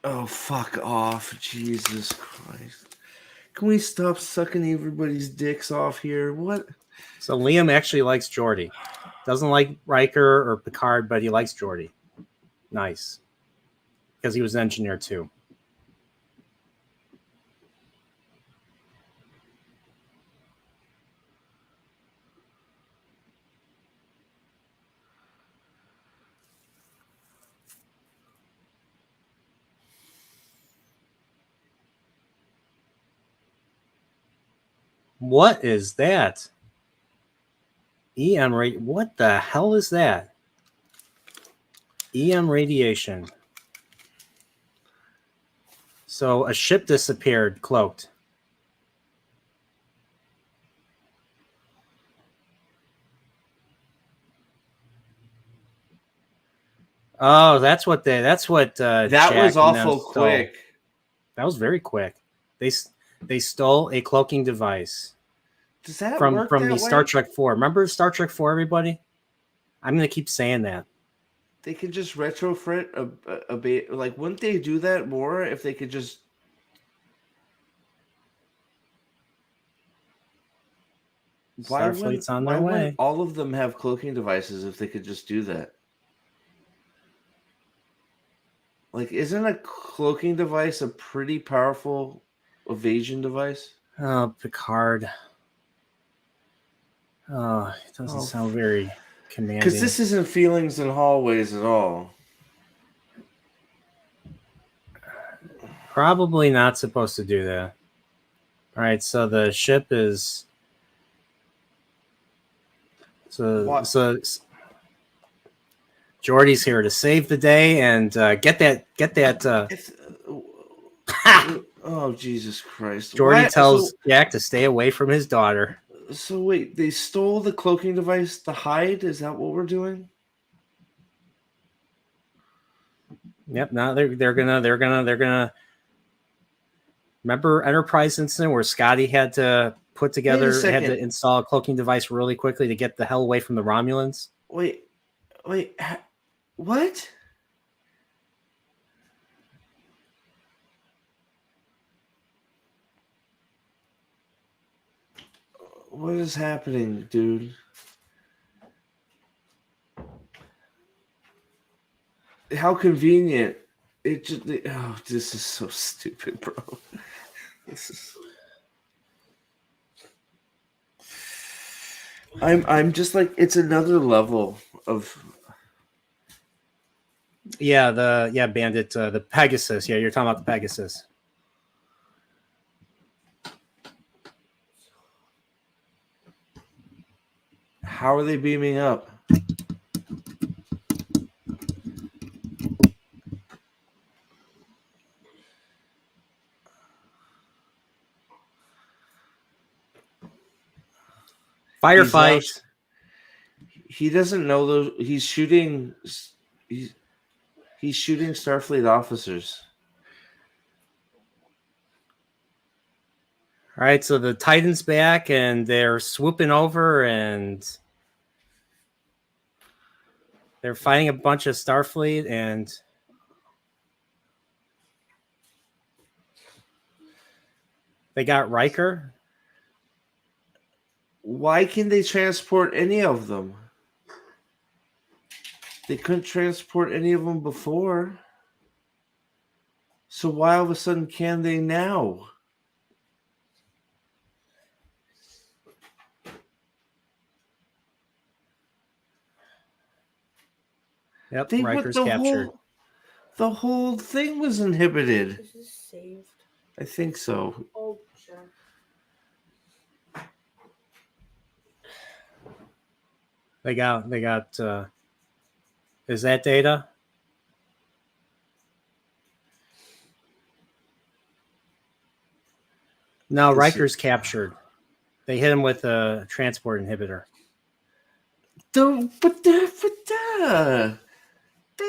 Oh, fuck off. Jesus Christ. Can we stop sucking everybody's dicks off here? What? So Liam actually likes Geordi. Doesn't like Riker or Picard, but he likes Geordi. Nice. Because he was an engineer too. What is that? EM rate. What the hell is that? EM radiation. So a ship disappeared, cloaked. Oh, that's what that Jack was awful quick. That was very quick. They stole a cloaking device. Does that from work the that way? Star Trek 4? Remember Star Trek 4, everybody? I'm going to keep saying that. They could just retrofit a bit. Like, wouldn't they do that more if they could just... Starfleet's on their way. Why wouldn't all of them have cloaking devices if they could just do that? Like, isn't a cloaking device a pretty powerful evasion device? Oh, Picard. Oh, it doesn't sound very commanding. Because this isn't feelings in hallways at all. Probably not supposed to do that. All right, so the ship is... So Geordi's here to save the day and get that. Oh, Jesus Christ! Geordi tells Jack to stay away from his daughter. So wait, they stole the cloaking device to hide? Is that what we're doing? Yep. Now they're gonna. Remember Enterprise incident where Scotty had to install a cloaking device really quickly to get the hell away from the Romulans? Wait, what? What is happening, dude? How convenient. It just... Oh, this is so stupid, bro. This is... I'm just like, it's another level of... Bandit, the Pegasus. Yeah, you're talking about the Pegasus. How are they beaming up? Firefight. He doesn't know those. He's shooting Starfleet officers. All right, so the Titan's back and they're swooping over and They're fighting a bunch of Starfleet, and they got Riker. Why can they transport any of them? They couldn't transport any of them before. So why all of a sudden can they now? Yep, They Riker's captured. The whole thing was inhibited. Is this saved? I think so. Oh, sure. They got. Is that Data? No, Riker's captured. They hit him with a transport inhibitor. The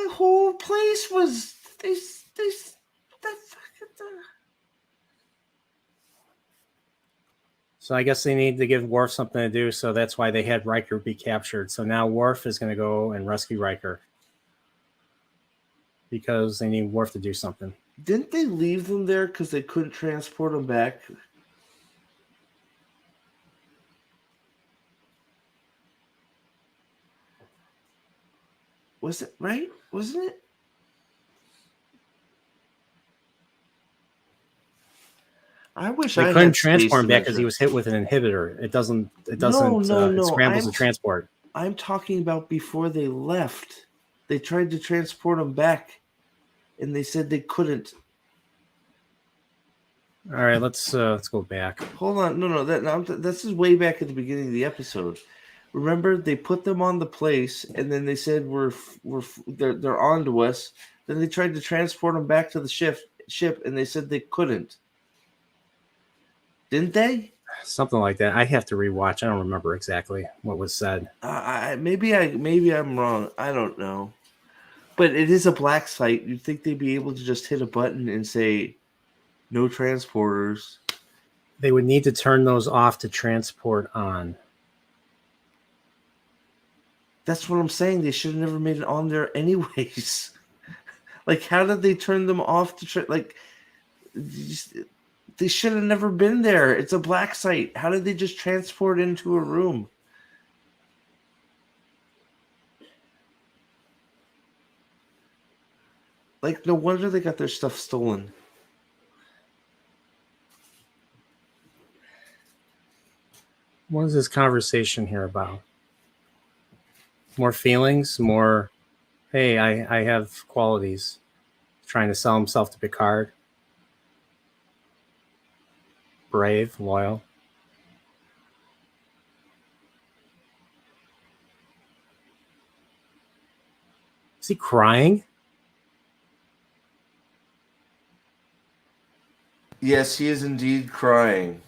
whole place was So I guess they need to give Worf something to do, so that's why they had Riker be captured. So now Worf is going to go and rescue Riker because they need Worf to do something. Didn't they leave them there because they couldn't transport them back? Was it right? Wasn't it? I wish they I couldn't had transport him back space because he was hit with an inhibitor. It doesn't. It No. scrambles the transport. I'm talking about before they left. They tried to transport him back, and they said they couldn't. All right, let's go back. Hold on, no, this is way back at the beginning of the episode. Remember, they put them on the place, and then they said they're on to us. Then they tried to transport them back to the ship, and they said they couldn't. Didn't they? Something like that. I have to rewatch. I don't remember exactly what was said. Maybe I'm wrong. I don't know. But it is a black site. You'd think they'd be able to just hit a button and say, "No transporters." They would need to turn those off to transport on. That's what I'm saying. They should have never made it on there anyways. Like, how did they turn them off to they should have never been there. It's a black site. How did they just transport into a room? Like, no wonder they got their stuff stolen. What is this conversation here about? More feelings, more, hey, I have qualities. Trying to sell himself to Picard. Brave, loyal. Is he crying? Yes, he is indeed crying.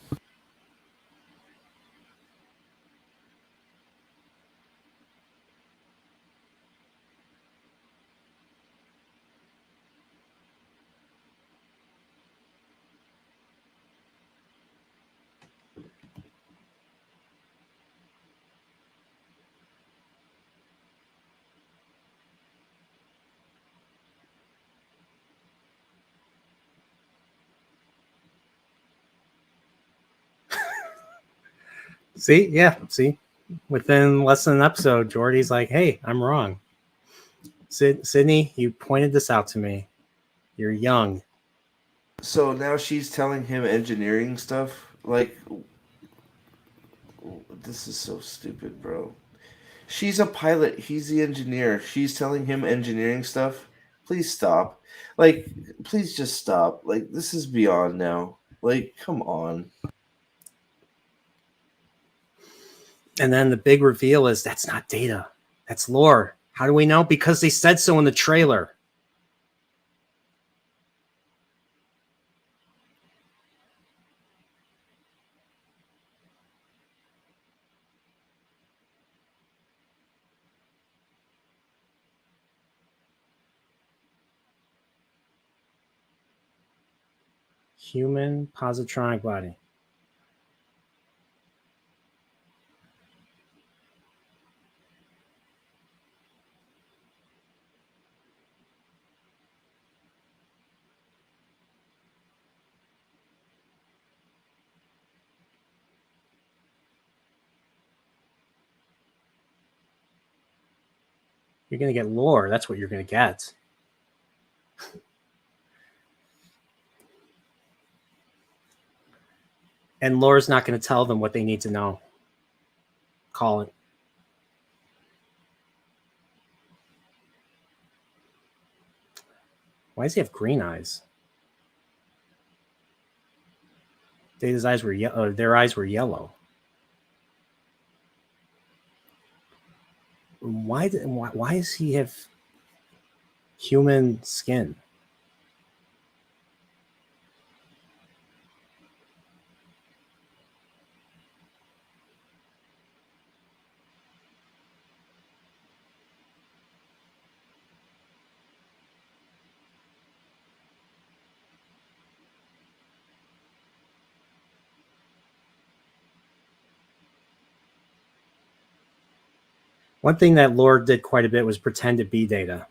See? Within less than an episode, Geordi's like, hey, I'm wrong. Sydney, you pointed this out to me. You're young. So now she's telling him engineering stuff? Like, this is so stupid, bro. She's a pilot. He's the engineer. She's telling him engineering stuff. Please stop. Like, please just stop. Like, this is beyond now. Like, come on. And then the big reveal is that's not Data. That's Lore. How do we know? Because they said so in the trailer. Human positronic body. You're going to get lore. That's what you're going to get. And lore's not going to tell them what they need to know. Call it. Why does he have green eyes? Data's eyes were yellow. Their eyes were yellow. Why does he have human skin? One thing that lore did quite a bit was pretend to be Data.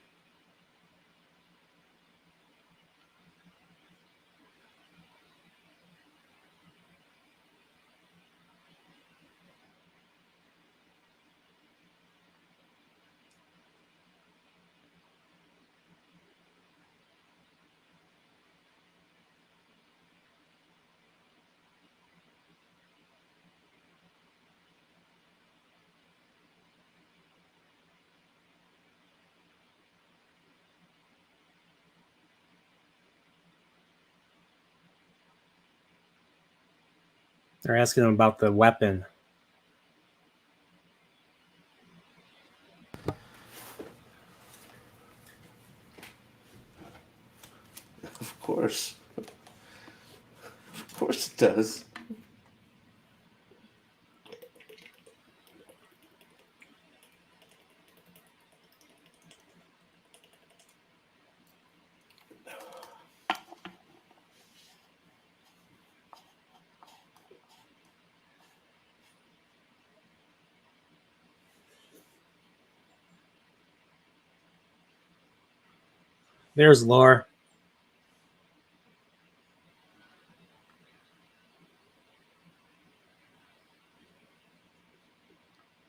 They're asking him about the weapon. Of course. Of course it does. There's lore.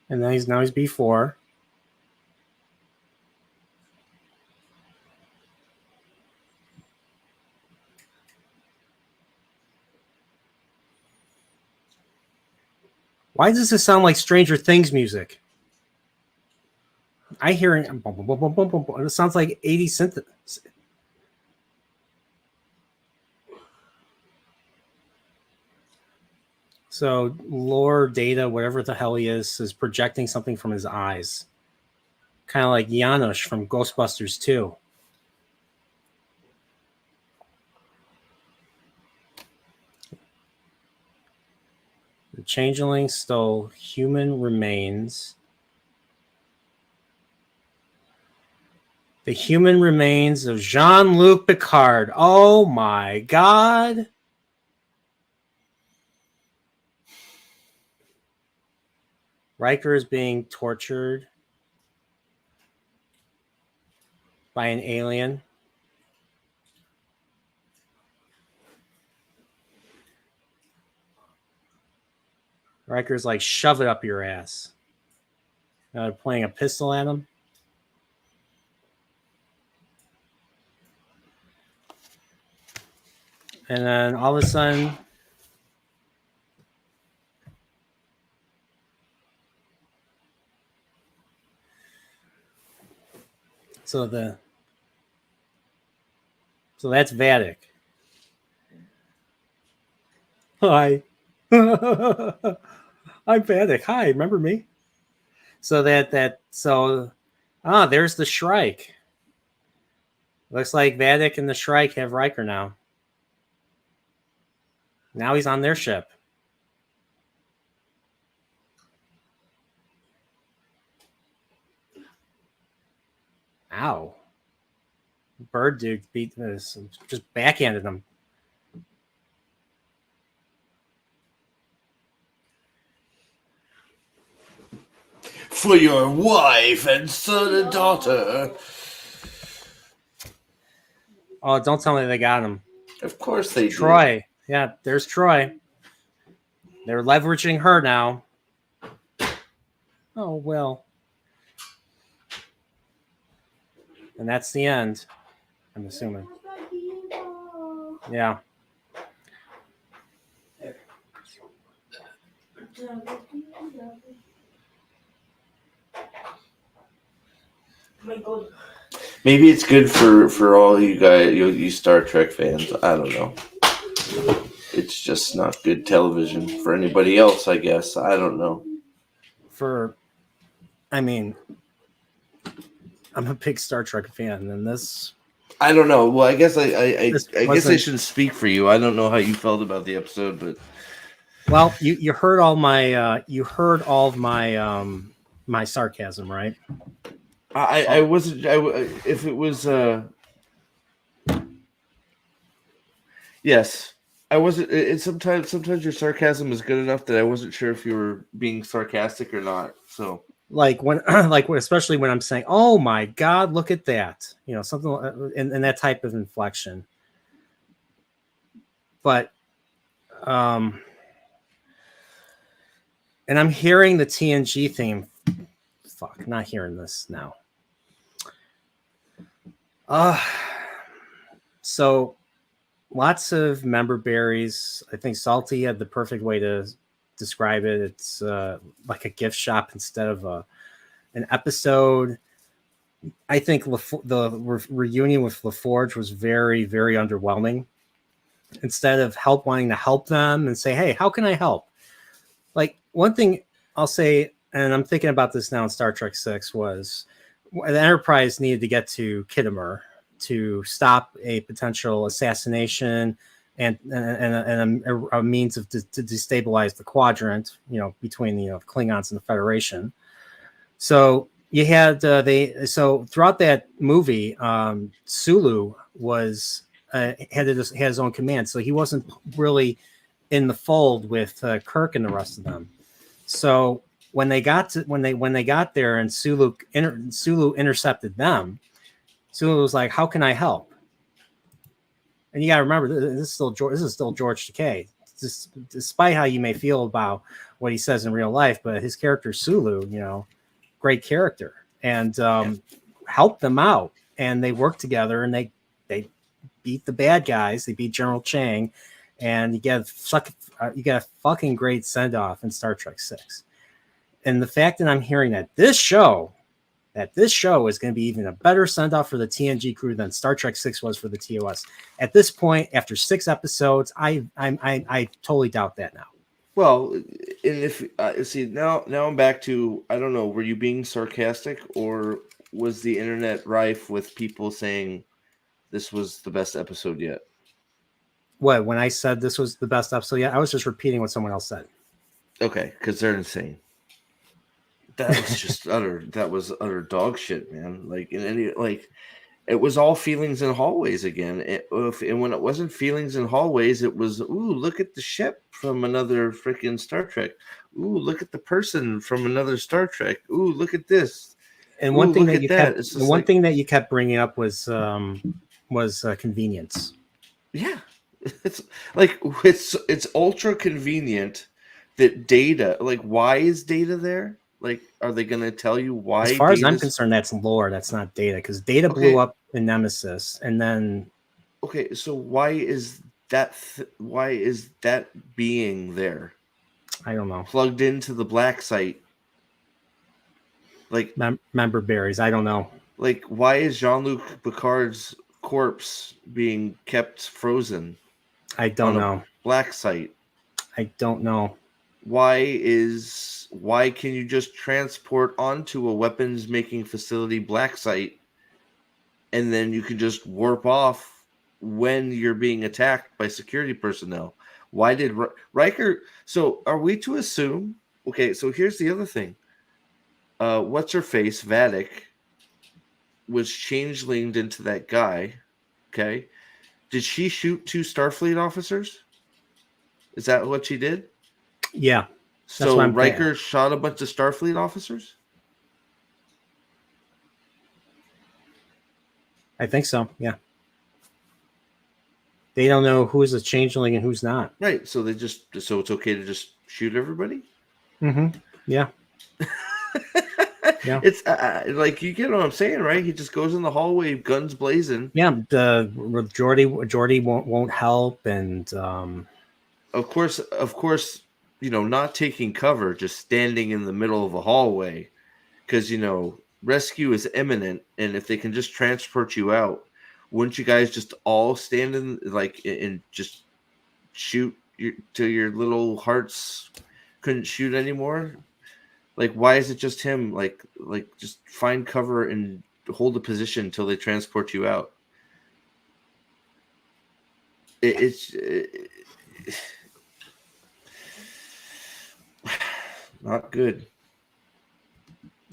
And then now he's B4. Why does this sound like Stranger Things music? I hear it. It sounds like 80 synth. So lore, Data, whatever the hell he is projecting something from his eyes. Kind of like Janusz from Ghostbusters 2. The changeling stole human remains. The human remains of Jean-Luc Picard. Oh my God. Riker is being tortured by an alien. Riker's like, shove it up your ass. Now they're pointing a pistol at him. And then all of a sudden, so that's Vatic. Hi. I'm Vatic. Hi, remember me? So there's the Shrike. Looks like Vatic and the Shrike have Riker now. Now he's on their ship. Ow. Bird dude beat this, just backhanded him. For your wife and son and daughter. Oh, don't tell me they got him. Of course they Troy. Do. Yeah, there's Troy. They're leveraging her now. Oh, well. And that's the end, I'm assuming. Yeah. Maybe it's good for all you guys, you Star Trek fans. I don't know. It's just not good television for anybody else, I guess. I don't know. I mean, I'm a big Star Trek fan, and this. I don't know. Well, I guess I guess I wasn't- shouldn't speak for you. I don't know how you felt about the episode, but Well, you heard all my my sarcasm, right? I wasn't. If it was yes, I wasn't. Sometimes your sarcasm is good enough that I wasn't sure if you were being sarcastic or not. So Like when especially when I'm saying, "Oh my God, look at that," something in that type of inflection. But and I'm hearing the TNG theme. Fuck, not hearing this now. So lots of memberberries. I think Salty had the perfect way to describe it. It's like a gift shop instead of an episode. I think the reunion with LaForge was very, very underwhelming. Instead of wanting to help them and say, "Hey, how can I help?" Like one thing I'll say, and I'm thinking about this now in Star Trek 6, was the Enterprise needed to get to Kittimer to stop a potential assassination and a means of to destabilize the quadrant, between the Klingons and the Federation. So you had so throughout that movie, Sulu was had his own command, so he wasn't really in the fold with Kirk and the rest of them. So when they got there and Sulu intercepted them, Sulu was like, "How can I help?" And you got to remember, this is still George Takei. Despite how you may feel about what he says in real life, but his character Sulu, great character, and helped them out, and they worked together, and they beat the bad guys. They beat General Chang, and you get a fucking great send off in Star Trek 6. And the fact that I'm hearing that this show is going to be even a better send off for the TNG crew than Star Trek 6 was for the TOS. At this point, after 6 episodes, I totally doubt that now. well, and if see now I'm back to, I don't know, were you being sarcastic, or was the internet rife with people saying this was the best episode yet? What, when I said this was the best episode yet, I was just repeating what someone else said. Okay, because they're insane. That was just utter dog shit, man. Like it was all feelings in hallways again. And when it wasn't feelings in hallways, it was, ooh, look at the ship from another freaking Star Trek. Ooh, look at the person from another Star Trek. Ooh, look at this. And one thing that you kept bringing up was convenience. Yeah, it's like it's ultra convenient that Data. Like, why is Data there? Like, are they going to tell you why? As far as I'm concerned, that's lore. That's not Data, because Data blew up in Nemesis, and then. Okay, so why is that being there? I don't know. Plugged into the black site. Like Memberberries. I don't know. Like, why is Jean-Luc Picard's corpse being kept frozen? I don't know. Black site. I don't know. Why can you just transport onto a weapons making facility black site, and then you can just warp off when you're being attacked by security personnel? Why did Riker? So are we to assume? Okay, so here's the other thing. What's her face? Vatic was changelinged into that guy. Okay, did she shoot 2 Starfleet officers? Is that what she did? Yeah. So Riker shot a bunch of Starfleet officers? I think so, yeah. They don't know who's a changeling and who's not. Right, so so it's okay to just shoot everybody? Mm-hmm. Yeah. Yeah. It's like, you get what I'm saying, right? He just goes in the hallway, guns blazing. Yeah, the Jordy won't help, and Of course, not taking cover, just standing in the middle of a hallway, because rescue is imminent, and if they can just transport you out, wouldn't you guys just all stand in, like, and just shoot till your little hearts couldn't shoot anymore? Like, why is it just him? Like just find cover and hold the position until they transport you out. It's not good.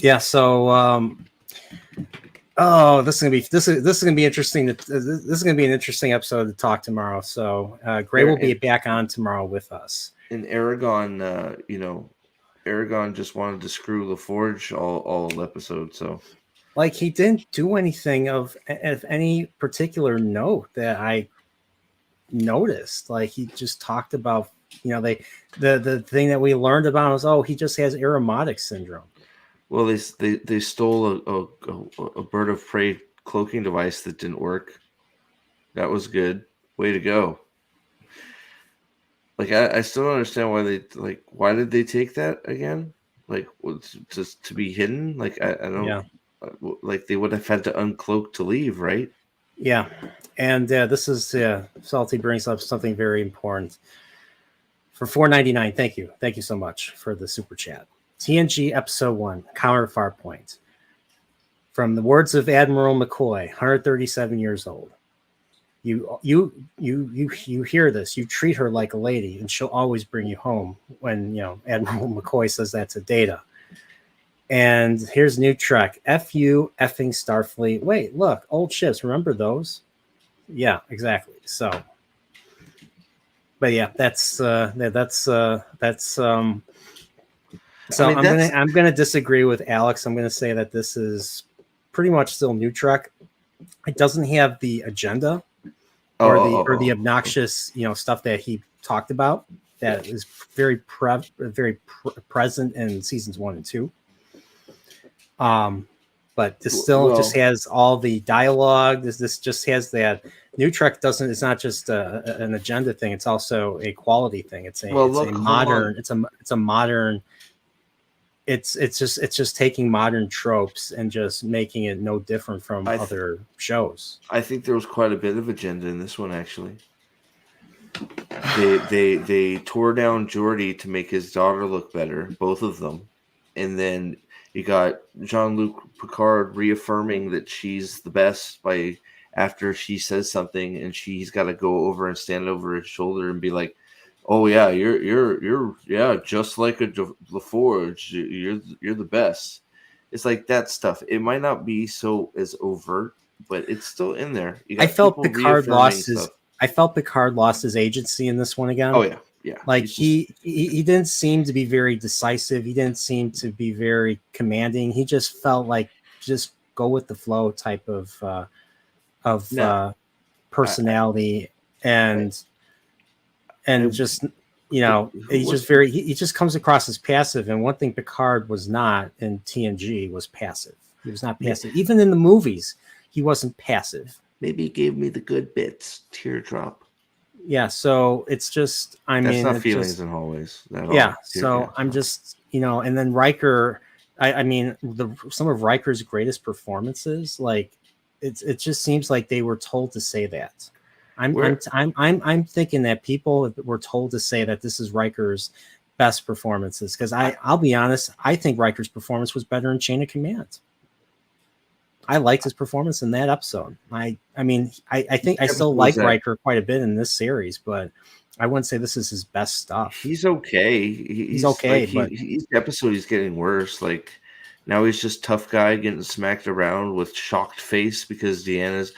yeah. So oh, this is gonna be interesting. This is gonna be an interesting episode to talk tomorrow. So Gray will be back on tomorrow with us. And Aragon, Aragon just wanted to screw LaForge all episode. So, like, he didn't do anything of any particular note that I noticed. Like, he just talked about, the thing that we learned about was, he just has aromatic syndrome. well, they stole a bird of prey cloaking device that didn't work. That was good. Way to go. Like, I still don't understand why did they take that again? Like, just to be hidden? Like, I don't. Yeah. Like, they would have had to uncloak to leave, right? Yeah, and this is Salty brings up something very important. For $4.99, thank you so much for the super chat. TNG Episode 1, Counterfire Point. From the words of Admiral McCoy, 137 years old. You hear this. You treat her like a lady, and she'll always bring you home. When Admiral McCoy says that to Data. And here's new Trek. F-U effing Starfleet. Wait, look, old ships. Remember those? Yeah, exactly. So, but yeah, that's. So I'm gonna disagree with Alex. I'm gonna say that this is pretty much still new Trek. It doesn't have the agenda or the obnoxious stuff that he talked about that is very present in seasons 1 and 2. But this still just has all the dialogue. This just has that. New Trek doesn't. It's not just an agenda thing. It's also a quality thing. It's a modern. It's a modern. It's just taking modern tropes and just making it no different from other shows. I think there was quite a bit of agenda in this one, actually. They tore down Geordi to make his daughter look better, both of them, and then you got Jean-Luc Picard reaffirming that she's the best after she says something, and he's got to go over and stand over his shoulder and be like, "Oh yeah, you're just like a LaForge. You're the best." It's like that stuff. It might not be so as overt, but it's still in there. I felt Picard lost his agency in this one again. Oh yeah. Yeah, like he didn't seem to be very decisive. He didn't seem to be very commanding. He just felt like just go with the flow type of personality, and just he just comes across as passive. And one thing Picard was not in TNG was passive. He was not passive. Even in the movies, he wasn't passive. Maybe he gave me the good bits. Teardrop. Yeah, so it's just, that's not feelings in hallways. Yeah, so I'm just, and then Riker, some of Riker's greatest performances, like it just seems like they were told to say that. I'm thinking that people were told to say that this is Riker's best performances, because I'll be honest, I think Riker's performance was better in Chain of Command. I liked his performance in that episode. I think I still like Riker quite a bit in this series, but I wouldn't say this is his best stuff. He's okay. He's okay, but each episode he's getting worse. Like, now he's just tough guy getting smacked around with shocked face because Deanna's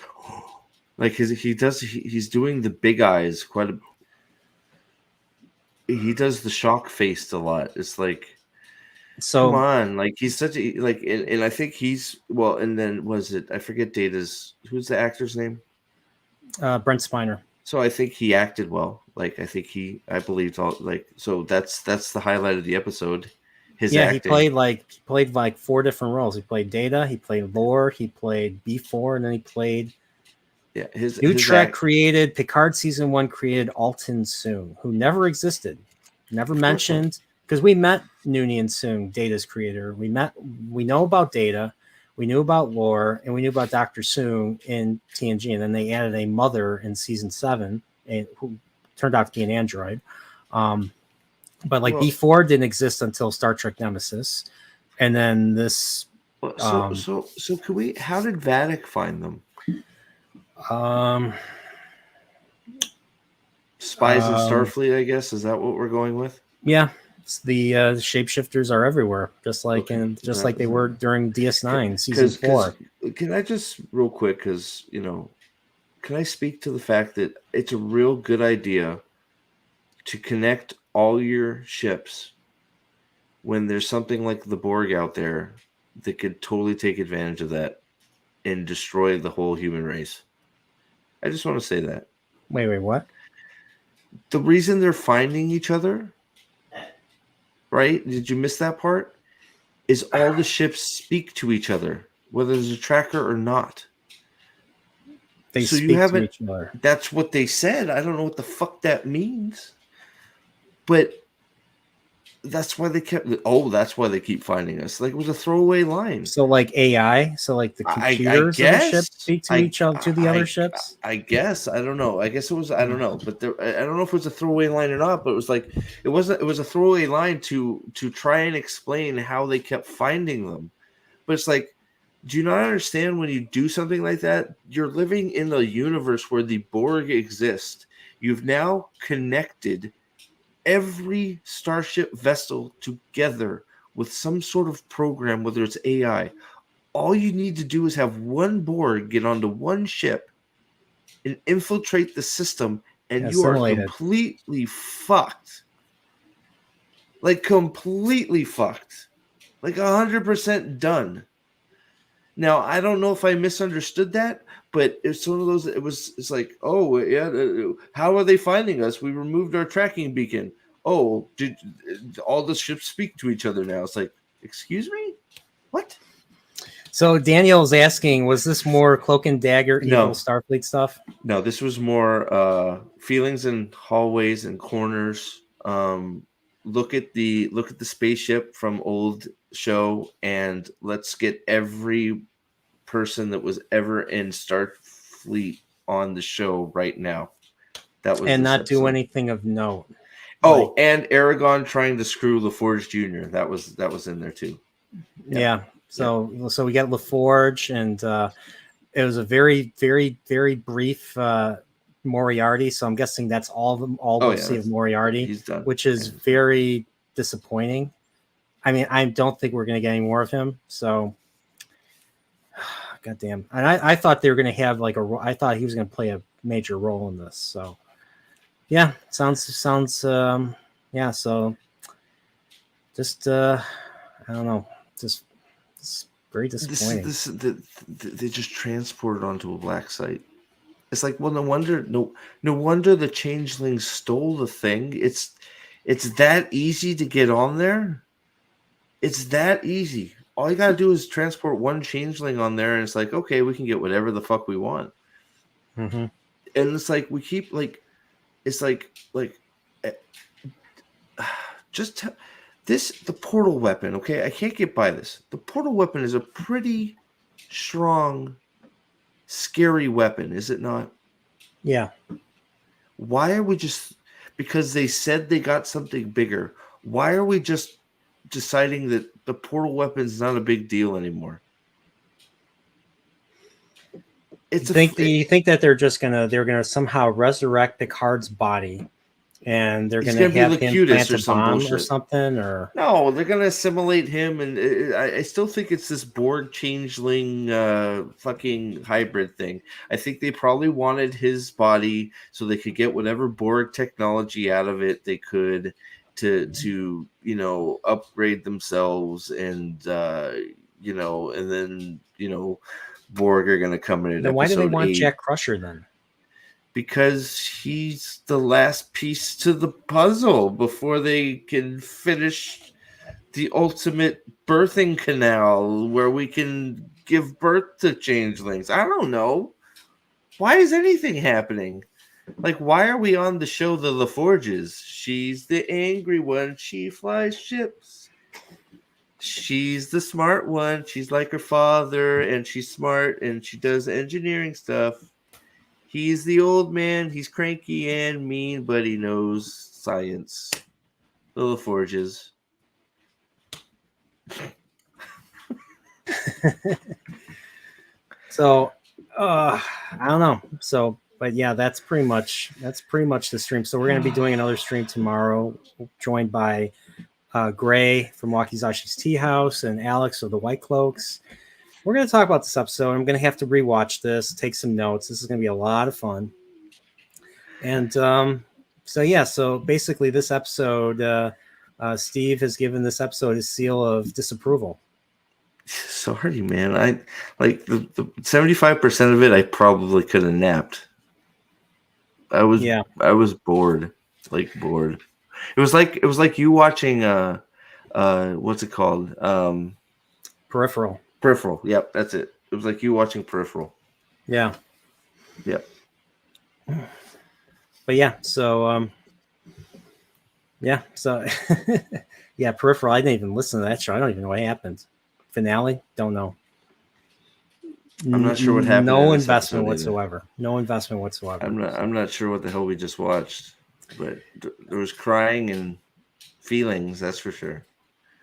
like he's doing the big eyes he does the shock face a lot. It's like, so come on, like he's such a and I think he's and then was it, I forget Data's, who's the actor's name? Brent Spiner. So I think he acted well. Like I believed all, like, so that's the highlight of the episode. his Yeah, he acting. played like 4 different roles. He played Data, he played Lore, he played B4, and then he played Yeah, New his Trek act. created Picard season 1 created Alton Soong, who never existed, never Of course not. mentioned, because we met Noonien Soong, Data's creator. We know about Data, we knew about Lore, and we knew about Dr. Soong in TNG, and then they added a mother in season 7, and who turned out to be an android. But like Well, B4 didn't exist until Star Trek Nemesis, and then this um so can we? How did Vatic find them? um Spies in Starfleet, I guess. Is that what we're going with? yeah, it's the shapeshifters are everywhere, just like Okay. they were during DS9 season Because 4. can I just real quick? Because can I speak to the fact that it's a real good idea to connect all your ships when there's something like the Borg out there that could totally take advantage of that and destroy the whole human race. I just want to say that. Wait, what? The reason they're finding each other, right? Did you miss that part? Is all the ships speak to each other, whether there's a tracker or not. They So you speak to haven't. each other. That's what they said. I don't know what the fuck that means. But that's why they kept. Oh, that's why they keep finding us. Like it was a throwaway line. So like AI, so like the I computers of the ship guess. speak to each other, to the other I ships. I guess. I don't know. I guess it was. I don't know. But I don't know if it was a throwaway line or not. But it was like it wasn't. It was a throwaway line to try and explain how they kept finding them. But it's like, do you not understand when you do something like that? You're living in a universe where the Borg exist. You've now connected every starship vessel together with some sort of program, whether it's AI. All you need to do is have one Borg get onto one ship and infiltrate the system, and you are Assimilated. completely fucked. Like completely fucked. Like 100% done. Now, I don't know if I misunderstood that, but it's one of those. It's like, oh yeah, how are they finding us? We removed our tracking beacon. Oh, did all the ships speak to each other now? It's like, excuse me, what? So Daniel's asking, was this more Cloak and Dagger, evil No. Starfleet stuff? No, this was more feelings in hallways and corners. Look at the spaceship from old show, and let's get every person that was ever in Starfleet on the show right now. That was And this not episode. do anything of note. Oh, and Aragon trying to screw LaForge Jr. That was in there too. Yeah. So we got LaForge, and it was a very, very, very brief Moriarty. So I'm guessing that's all we'll see of Moriarty, he's done, which is very disappointing. I mean, I don't think we're going to get any more of him. So, goddamn. And I thought they were going to have like I thought he was going to play a major role in this. So, yeah, sounds. Yeah. So, just I don't know. Just very disappointing. They just transported onto a black site. It's like, well, no wonder the changelings stole the thing. It's that easy to get on there. It's that easy. All you gotta do is transport one changeling on there, and it's like, okay, we can get whatever the fuck we want. Mm-hmm. And it's like we keep like, it's like just the portal weapon. Okay, I can't get by this. The portal weapon is a pretty strong, scary weapon, is it not? Yeah. Why are we just, because they said they got something bigger, why are we just deciding that the portal weapon is not a big deal anymore? You think that they're gonna somehow resurrect Picard's body, and they're gonna have him plant a bomb or something, or no? They're gonna assimilate him, and I still think it's this Borg changeling fucking hybrid thing. I think they probably wanted his body so they could get whatever Borg technology out of it they could to upgrade themselves, and and then Borg are gonna come in. Then why do they want Jack Crusher then? Because he's the last piece to the puzzle before they can finish the ultimate birthing canal where we can give birth to changelings. I don't know. Why is anything happening? Like, why are we on the show The LaForges? She's the angry one. She flies ships. She's the smart one. She's like her father, and she's smart, and she does engineering stuff. He's the old man. He's cranky and mean, but he knows science. The LaForges. So, I don't know. So, but yeah, that's pretty much the stream. So we're going to be doing another stream tomorrow, joined by Gray from Wakizashi's Tea House and Alex of the White Cloaks. We're going to talk about this episode. I'm going to have to rewatch this, take some notes. This is going to be a lot of fun. And so basically this episode, Steve has given this episode his seal of disapproval. Sorry, man. I like the 75% of it. I probably could have napped. I was bored, bored. It was like you watching what's it called? Peripheral. Peripheral. Yep, that's it. It was like you watching Peripheral. Yeah. Yep. But yeah, so yeah, Peripheral. I didn't even listen to that show. I don't even know what happened. Finale? Don't know. I'm not sure what happened. No investment whatsoever. No investment whatsoever. I'm not sure what the hell we just watched, but there was crying and feelings. That's for sure.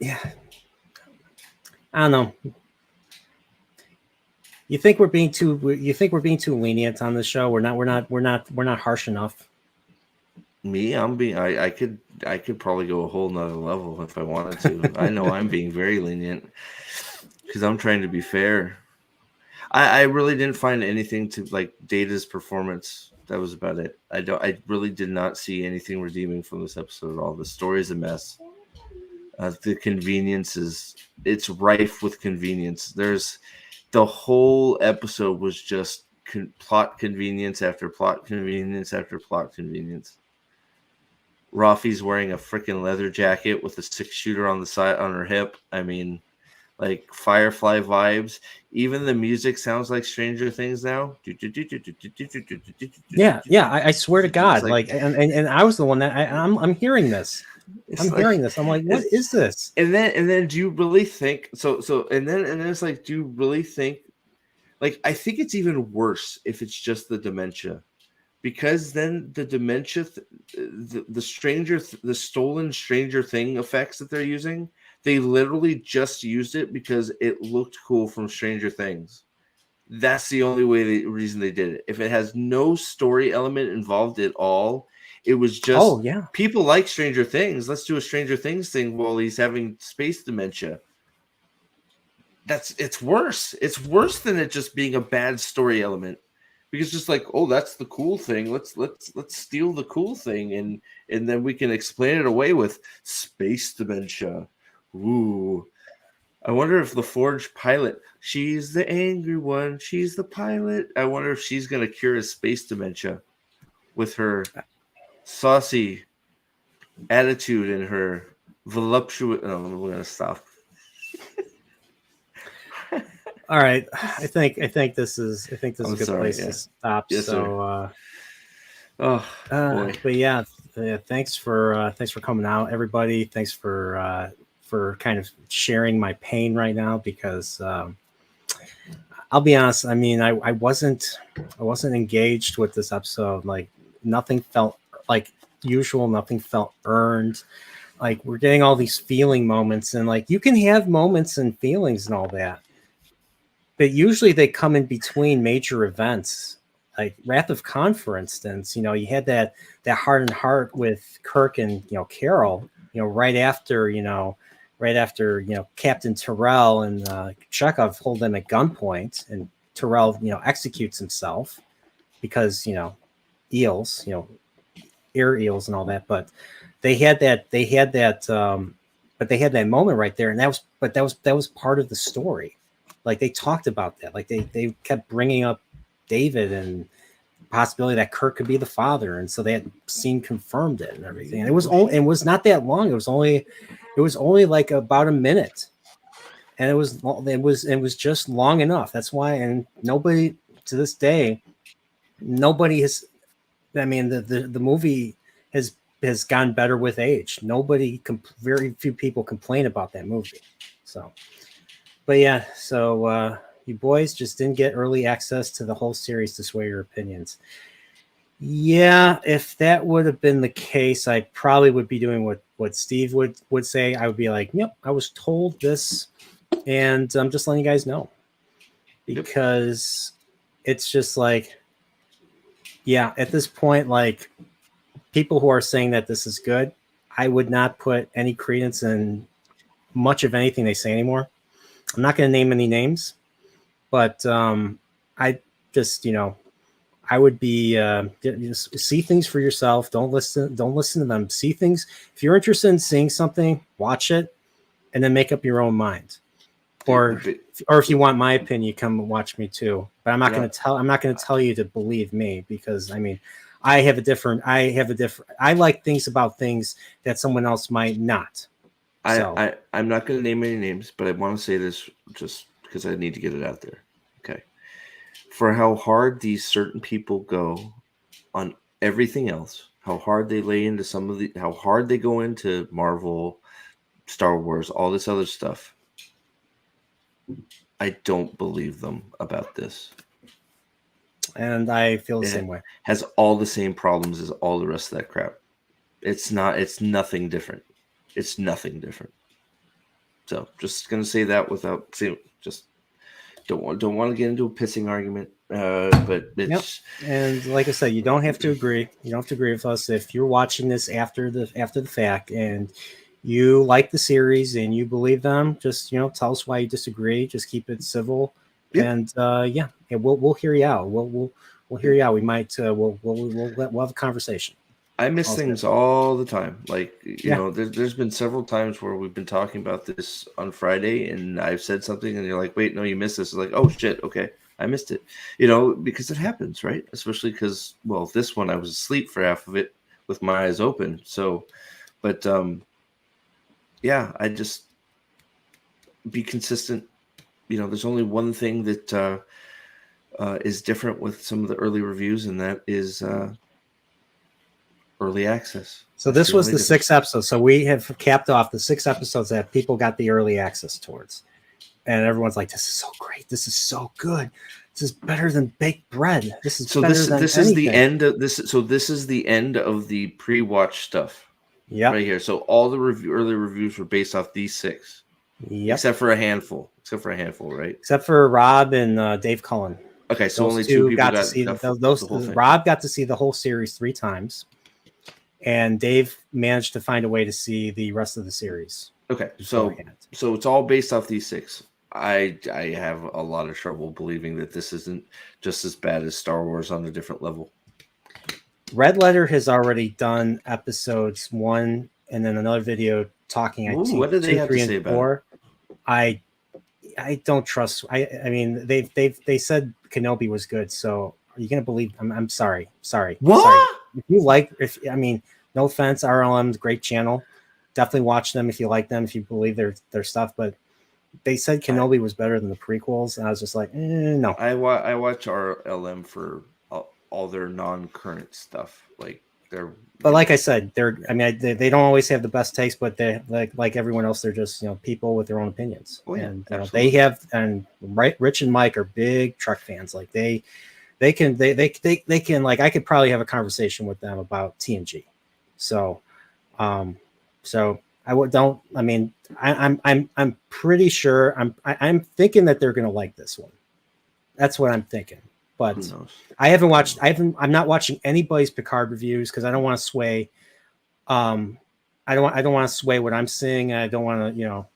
Yeah. I don't know. You think we're being too lenient on the show? We're not harsh enough. Me, I could probably go a whole nother level if I wanted to. I know I'm being very lenient because I'm trying to be fair. I really didn't find anything to like Data's performance. That was about it. I really did not see anything redeeming from this episode at all. The story's a mess. The convenience it's rife with convenience. The whole episode was just plot convenience after plot convenience after plot convenience. Rafi's wearing a freaking leather jacket with a 6-shooter on the side on her hip. I mean, like Firefly vibes. Even the music sounds like Stranger Things now. Yeah. I swear to God, and I was the one that I'm hearing this. Hearing this. I'm like, what is this? And then do you really think so? And then it's like, do you really think? Like, I think it's even worse if it's just the dementia. Because then the dementia, the stolen Stranger Thing effects that they're using, they literally just used it because it looked cool from Stranger Things. That's the only reason they did it. If it has no story element involved at all, it was just, people like Stranger Things. Let's do a Stranger Things thing while he's having space dementia. It's worse. It's worse than it just being a bad story element. Because just like, oh, that's the cool thing. Let's steal the cool thing and then we can explain it away with space dementia. Ooh. I wonder if the Forge pilot, she's the angry one, she's the pilot. I wonder if she's gonna cure his space dementia with her saucy attitude and her voluptuous. No, we're gonna stop. All right, I think this is a good place to stop. Yes, so, boy. But yeah, thanks for coming out, everybody. Thanks for kind of sharing my pain right now because I'll be honest. I mean, I wasn't engaged with this episode. Like nothing felt like usual. Nothing felt earned. Like we're getting all these feeling moments, and like you can have moments and feelings and all that. But usually they come in between major events, like Wrath of Khan, for instance. You know, you had that heart and heart with Kirk and Carol. Right after Captain Terrell and Chekhov hold them at gunpoint, and Terrell executes himself because eels, air eels and all that. But they had that moment right there, and that was part of the story. Like they talked about that. Like they kept bringing up David and possibility that Kirk could be the father, and so that scene confirmed it and everything. And it was not that long. It was only like about a minute, and it was just long enough. That's why, and nobody to this day, nobody has. I mean, the movie has gotten better with age. Very few people complain about that movie. So, but yeah, so you boys just didn't get early access to the whole series to sway your opinions. Yeah, if that would have been the case, I probably would be doing what Steve would say. I would be like, "Yep, I was told this, and I'm just letting you guys know," because it's just like, yeah, at this point, like people who are saying that this is good, I would not put any credence in much of anything they say anymore. I'm not going to name any names, but I just, I would be just see things for yourself. Don't listen to them. See things. If you're interested in seeing something, watch it, and then make up your own mind. Or if you want my opinion, come and watch me too. But I'm not going to tell you to believe me, because I mean, I like things about things that someone else might not. I'm not going to name any names, but I want to say this just because I need to get it out there. Okay. For how hard these certain people go on everything else, how hard they lay into how hard they go into Marvel, Star Wars, all this other stuff, I don't believe them about this. And I feel the same way. Has all the same problems as all the rest of that crap. It's nothing different. It's nothing different. So just gonna say that without saying, just don't want to get into a pissing argument. But it's And like I said, you don't have to agree. You don't have to agree with us if you're watching this after the fact and you like the series and you believe them. Just tell us why you disagree. Just keep it civil. Yep. And we'll hear you out. We'll hear you out. We might we'll have a conversation. I miss things all the time. Like, there's been several times where we've been talking about this on Friday and I've said something and you're like, wait, no, you missed this. It's like, oh shit. Okay. I missed it, because it happens, right? Especially because, well, this one I was asleep for half of it with my eyes open. So, but I just be consistent. There's only one thing that is different with some of the early reviews, and that is early access. So this was the 6th episode. So we have capped off the 6 episodes that people got the early access towards. And everyone's like, this is so great. This is so good. This is better than baked bread. This is better than this anything. Is the end of this. So this is the end of the pre-watch stuff. Yeah. Right here. So all the early reviews were based off these 6. Yep. Except for a handful, right? Except for Rob and Dave Cullen. Okay, so only 2 people got to see the whole thing. Rob got to see the whole series 3 times. And Dave managed to find a way to see the rest of the series. Okay, so it's all based off these 6. I have a lot of trouble believing that this isn't just as bad as Star Wars on a different level. Red Letter has already done episodes 1 and then another video talking. What do they have to say about it? I don't trust. I mean they said Kenobi was good. So are you gonna believe? I'm sorry. What? Sorry. No offense, RLM's great channel. Definitely watch them if you like them, if you believe their stuff. But they said Kenobi was better than the prequels, and I was just like, no. I watch RLM for all their non-current stuff. But like I said, they don't always have the best taste, but they like everyone else, they're just people with their own opinions. Oh, yeah, and they have, and Rich and Mike are big Trek fans. Like they can like, I could probably have a conversation with them about TNG. So, I'm pretty sure I'm thinking that they're gonna like this one. That's what I'm thinking. But I'm not watching anybody's Picard reviews because I don't want to sway. I don't want to sway what I'm seeing. I don't want to,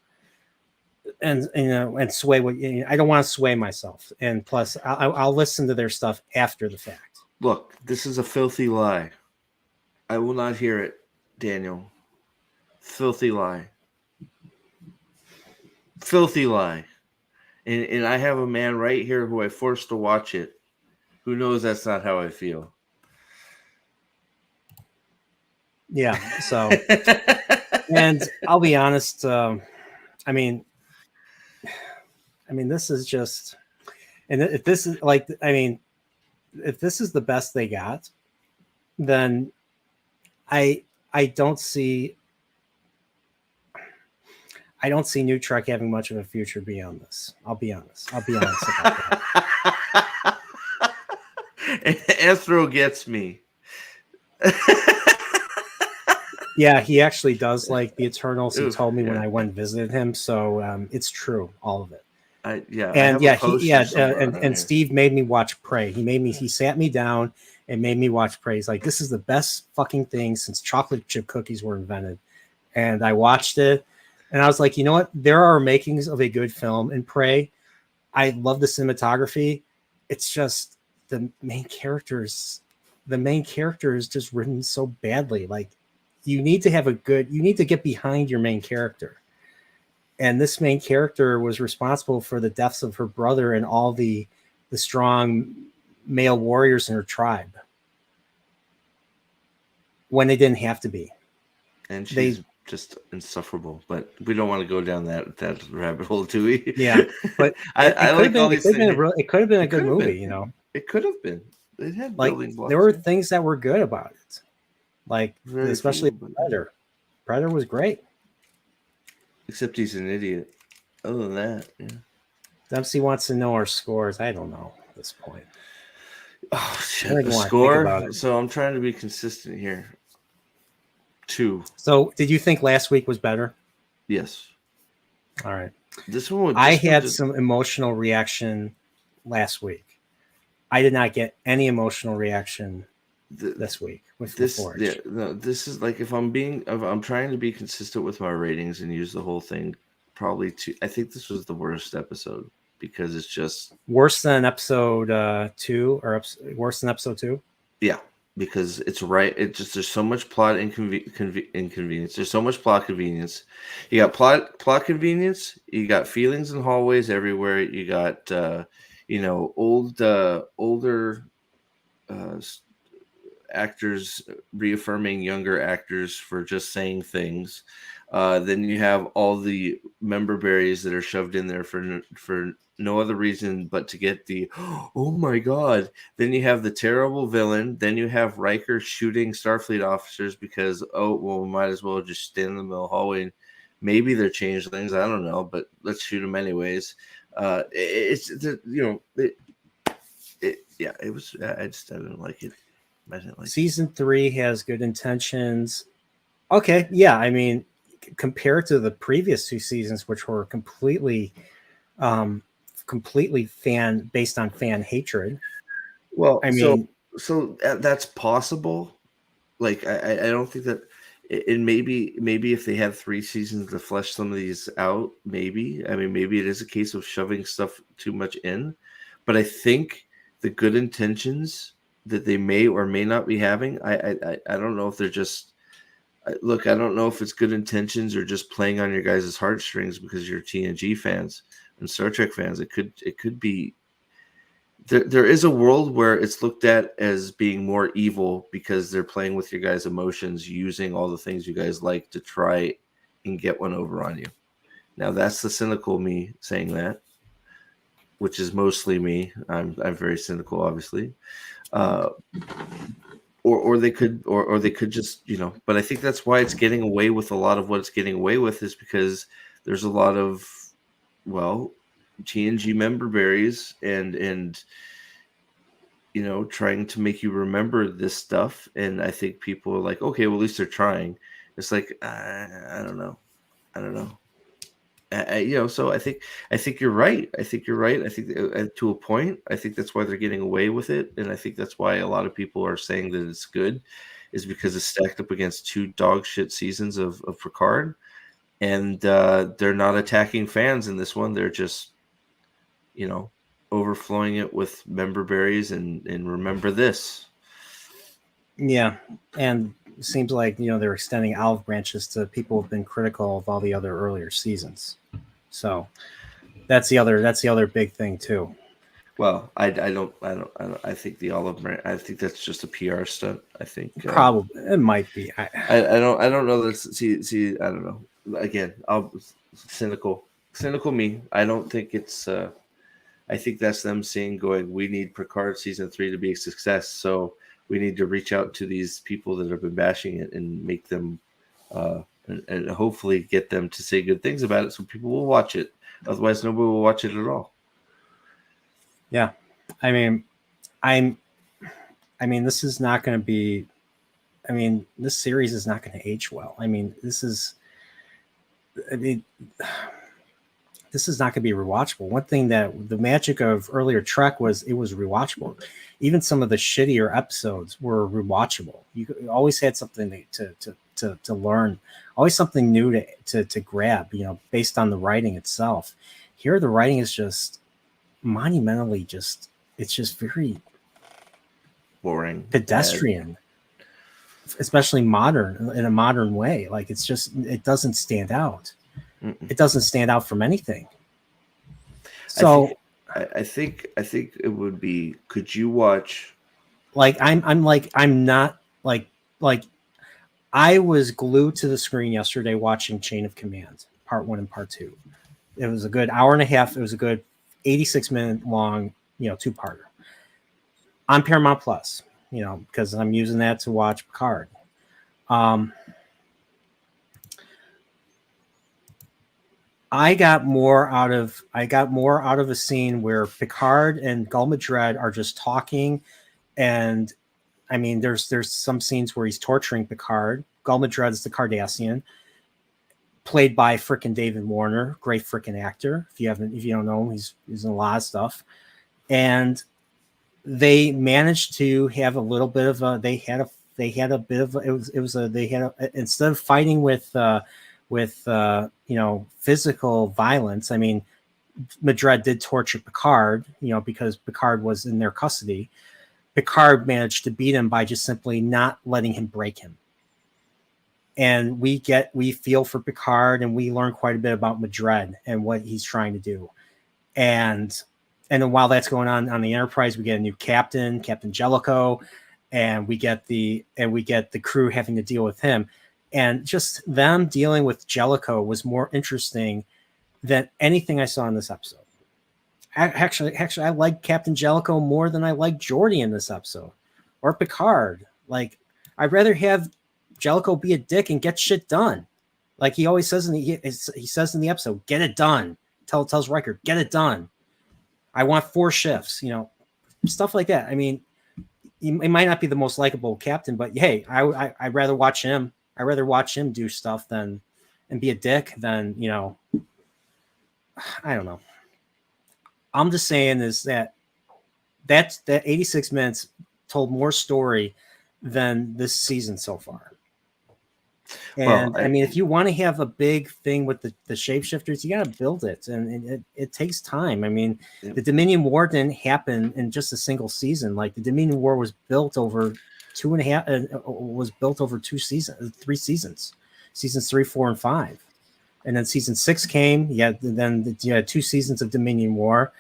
and sway what I don't want to sway myself. And plus, I'll listen to their stuff after the fact. Look, this is a filthy lie. I will not hear it, Daniel. Filthy lie. Filthy lie. And I have a man right here who I forced to watch it, Who knows? That's not how I feel. Yeah. So, and I'll be honest. I mean, this is just, and if this is like, I mean, if this is the best they got, then I don't see New Trek having much of a future beyond this. I'll be honest about that. Anthro gets me. Yeah, he actually does like the Eternals. He Oof, told me when yeah. I went and visited him, so it's true, all of it. I And have a poster somewhere and around here. Steve made me watch Prey. He sat me down and made me watch Prey. He's like, this is the best fucking thing since chocolate chip cookies were invented. And I watched it, and I was like, you know what? There are makings of a good film in Prey. I love the cinematography. It's just the main character is just written so badly. Like, you need to get behind your main character. And this main character was responsible for the deaths of her brother and all the strong male warriors in her tribe when they didn't have to be. And she's just insufferable, but we don't want to go down that rabbit hole, do we? Yeah, but it could have been a good movie, you know. It could have been. It had like building blocks. There were things that were good about it, like Very especially cool, Predator. Predator was great. Except he's an idiot. Other than that, yeah. Dempsey wants to know our scores. I don't know at this point. Oh shit! The score. So I'm trying to be consistent here. 2. So, did you think last week was better? Yes. All right. I had some emotional reaction last week. I did not get any emotional reaction this week with this. Forge. Yeah, no, this is like if I'm trying to be consistent with my ratings and use the whole thing. Probably 2. I think this was the worst episode because it's just worse than episode 2 or worse than episode 2. Yeah, because it's right. It just there's so much plot inconvenience. There's so much plot convenience. You got plot convenience. You got feelings in hallways everywhere. You got older actors reaffirming younger actors for just saying things. Then you have all the Memberberries that are shoved in there for no other reason but to get the oh my god. Then you have the terrible villain. Then you have Riker shooting Starfleet officers because we might as well just stand in the middle of the hallway. And maybe they're changelings. I don't know, but let's shoot them anyways. It was. I didn't like it. I didn't like Season 3 has good intentions. Okay, yeah, I mean, compared to the previous 2 seasons, which were completely based on fan hatred. Well, I mean, so that's possible. Like, I don't think that. And maybe if they had 3 seasons to flesh some of these out, maybe. I mean, maybe it is a case of shoving stuff too much in. But I think the good intentions that they may or may not be having, I don't know if they're just. Look, I don't know if it's good intentions or just playing on your guys' heartstrings because you're TNG fans and Star Trek fans. It could be. There is a world where it's looked at as being more evil because they're playing with your guys' emotions, using all the things you guys like to try and get one over on you. Now that's the cynical me saying that, which is mostly me. I'm very cynical, obviously. Or they could just, but I think that's why it's getting away with a lot of what it's getting away with is because there's a lot of, TNG Memberberries and trying to make you remember this stuff. And I think people are like, okay, well, at least they're trying. It's like, I don't know. So I think you're right. I think to a point, I think that's why they're getting away with it. And I think that's why a lot of people are saying that it's good is because it's stacked up against 2 dog shit seasons of Picard. And they're not attacking fans in this one. They're just, overflowing it with Memberberries and remember this. Yeah. And it seems like, they're extending olive branches to people who've been critical of all the other earlier seasons. So that's the other big thing too. Well, I think the Olive Branch. I think that's just a PR stunt. I think Probably it might be. I don't know this. See, I don't know. Again, I'll cynical me. I don't think it's. I think that's them saying, going, we need Picard season 3 to be a success, so we need to reach out to these people that have been bashing it and make them, and hopefully get them to say good things about it, so people will watch it. Otherwise, nobody will watch it at all. Yeah, I mean, this is not going to be. I mean, this series is not going to age well. I mean, this is not going to be rewatchable. One thing that the magic of earlier Trek was, it was rewatchable. Even some of the shittier episodes were rewatchable. You always had something to learn, always something new to grab, based on the writing itself. Here, the writing is just monumentally it's just very boring, pedestrian, especially modern, in a modern way. Like, it doesn't stand out. It doesn't stand out from anything. So I think it would be, could you watch, like, I'm not like I was glued to the screen yesterday watching Chain of Command Part 1 and Part 2. It was a good hour and a half. It was a good 86-minute long, two-parter on Paramount Plus, because I'm using that to watch Picard. I got more out of a scene where Picard and Gul Madred are just talking, and I mean, there's some scenes where he's torturing Picard. Gul Madred is the Cardassian, played by frickin' David Warner, great frickin' actor. If you don't know him, he's in a lot of stuff. And they managed to have a little bit of a. They had a bit of instead of fighting with physical violence. I mean, Madred did torture Picard, because Picard was in their custody. Picard managed to beat him by just simply not letting him break him. And we feel for Picard, and we learn quite a bit about Madred and what he's trying to do. And then while that's going on the Enterprise, we get a new captain, Captain Jellicoe, and we get the crew having to deal with him. And just them dealing with Jellicoe was more interesting than anything I saw in this episode. Actually, I like Captain Jellicoe more than I like Geordi in this episode, or Picard. Like, I'd rather have Jellicoe be a dick and get shit done. Like he always says he says in the episode, get it done. Tells Riker, get it done. I want 4 shifts, stuff like that. I mean, he might not be the most likable captain, but hey, I'd rather watch him. I'd rather watch him do stuff and be a dick than, I don't know. I'm just saying is that 86 minutes told more story than this season so far. And well, I mean, if you want to have a big thing with the shapeshifters, you got to build it, and it takes time. I mean, the Dominion War didn't happen in just a single season. Like, the Dominion War was built over 3 seasons, seasons 3, 4, and 5, and then season 6 came. Then you had 2 seasons of Dominion War,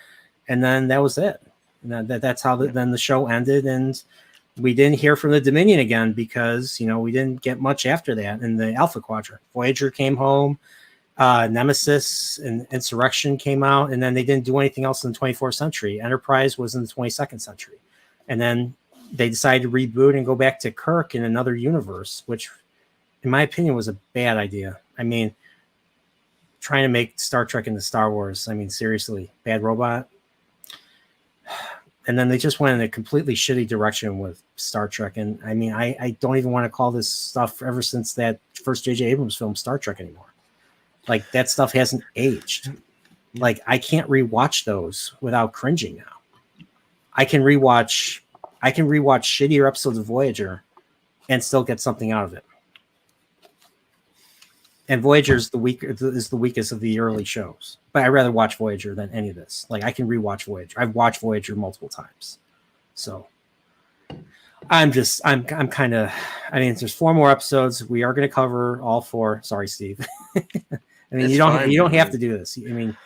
and then that was it. And that's how then the show ended, and we didn't hear from the Dominion again because, we didn't get much after that in the Alpha Quadrant. Voyager came home, Nemesis and Insurrection came out, and then they didn't do anything else in the 24th century. Enterprise was in the 22nd century. And then they decided to reboot and go back to Kirk in another universe, which, in my opinion, was a bad idea. I mean, trying to make Star Trek into Star Wars, I mean, seriously, Bad Robot. And then they just went in a completely shitty direction with Star Trek. And I mean, I don't even want to call this stuff ever since that first J.J. Abrams film Star Trek anymore. Like, that stuff hasn't aged. Like, I can't rewatch those without cringing now. I can rewatch shittier episodes of Voyager and still get something out of it. And Voyager is the weakest of the early shows. But I'd rather watch Voyager than any of this. Like, I can rewatch Voyager. I've watched Voyager multiple times. So I'm kind of, I mean, there's 4 more episodes. We are going to cover all 4. Sorry, Steve. I mean, you don't have to do this. I mean,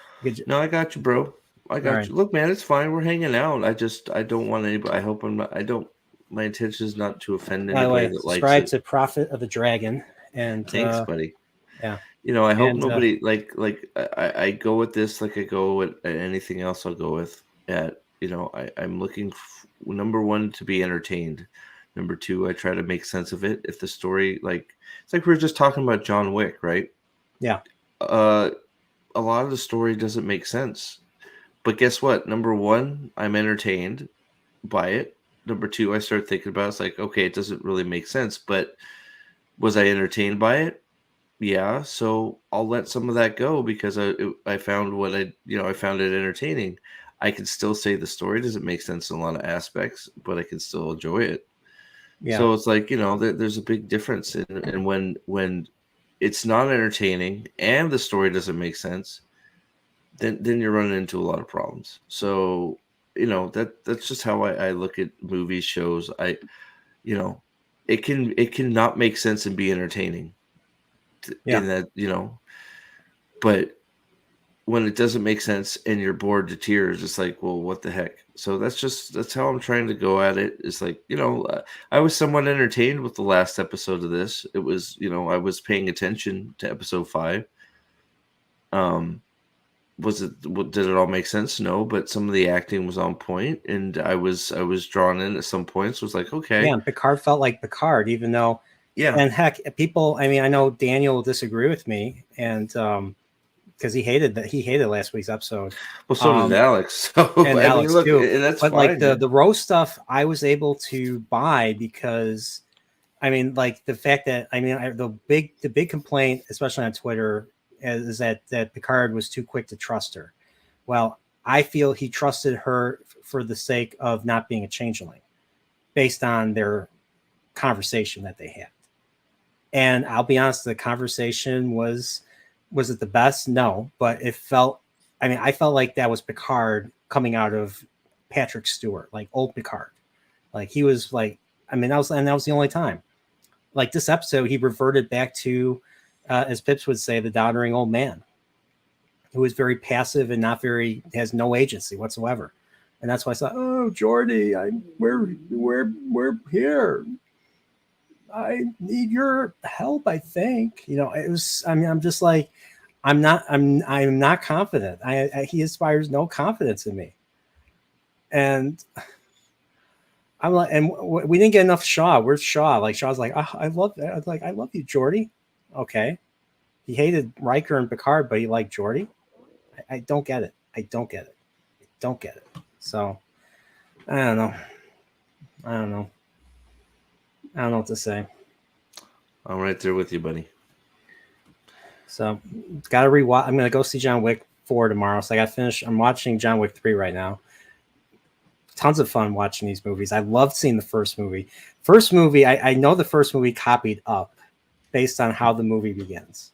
no, I got you, bro. I All got right. you. Look, man, it's fine. We're hanging out. I don't want anybody. I hope I'm not. I don't. My intention is not to offend By the anybody way, that likes subscribe it. to Prophet of the Dragon, and Thanks, buddy. yeah, I hope and nobody I go with this like I go with anything else. I'll go with at I'm looking number one to be entertained. Number two, I try to make sense of it. If the story it's like we were just talking about John Wick, right? yeah, Uh, a lot of the story doesn't make sense. But guess what? Number one, I'm entertained by it. Number two, I start thinking about it's like, okay, it doesn't really make sense, but was I entertained by it? Yeah, so I'll let some of that go because I found I found it entertaining. I can still say the story doesn't make sense in a lot of aspects, but I can still enjoy it. yeah, So it's like there's a big difference in when it's not entertaining and the story doesn't make sense, then you're running into a lot of problems. So that's just how I look at movies, shows. You know it can not make sense and be entertaining yeah, in that but when it doesn't make sense and you're bored to tears, it's like, well, what the heck? So that's how I'm trying to go at it. It's like I was somewhat entertained with the last episode of this. It was I was paying attention to episode 5. um did it all make sense? No, but some of the acting was on point, and I was drawn in at some points. Was like, yeah. okay, And Picard felt like Picard, even though, yeah. and heck, people. I mean, I know Daniel will disagree with me, and because he hated last week's episode, Well, so did um, Alex. So and I mean, Alex look, too. and that's But like fine, man. the Rose stuff, I was able to buy because, I mean, like the fact that, I mean, the big complaint, especially on Twitter, is that Picard was too quick to trust her. Well, I feel he trusted her for the sake of not being a changeling, based on their conversation that they had. And I'll be honest, the conversation was it the best? No, but it felt. I mean, I felt like that was Picard coming out of Patrick Stewart, like old Picard. Like he was like, I mean, that was the only time. Like this episode, he reverted back to, as Pips would say, the doddering old man who is very passive and not very has no agency whatsoever. And that's why I thought, oh, Jordy, we're here. I need your help. I think it was. I mean, I'm just like, I'm not confident. He inspires no confidence in me, and I'm like, and we didn't get enough Shaw. Where's Shaw? Like Shaw's like, oh, I love that. I was like, I love you, Jordy. Okay, he hated Riker and Picard, but he liked Jordy. I don't get it. I don't get it. I don't get it. So I don't know. I don't know. I don't know what to say. I'm right there with you, buddy. So got to rewatch. I'm gonna go see John Wick 4 tomorrow. So I got to finish. I'm watching John Wick 3 right now. Tons of fun watching these movies. I loved seeing the first movie. First movie, I know the first movie copied Up based on how the movie begins.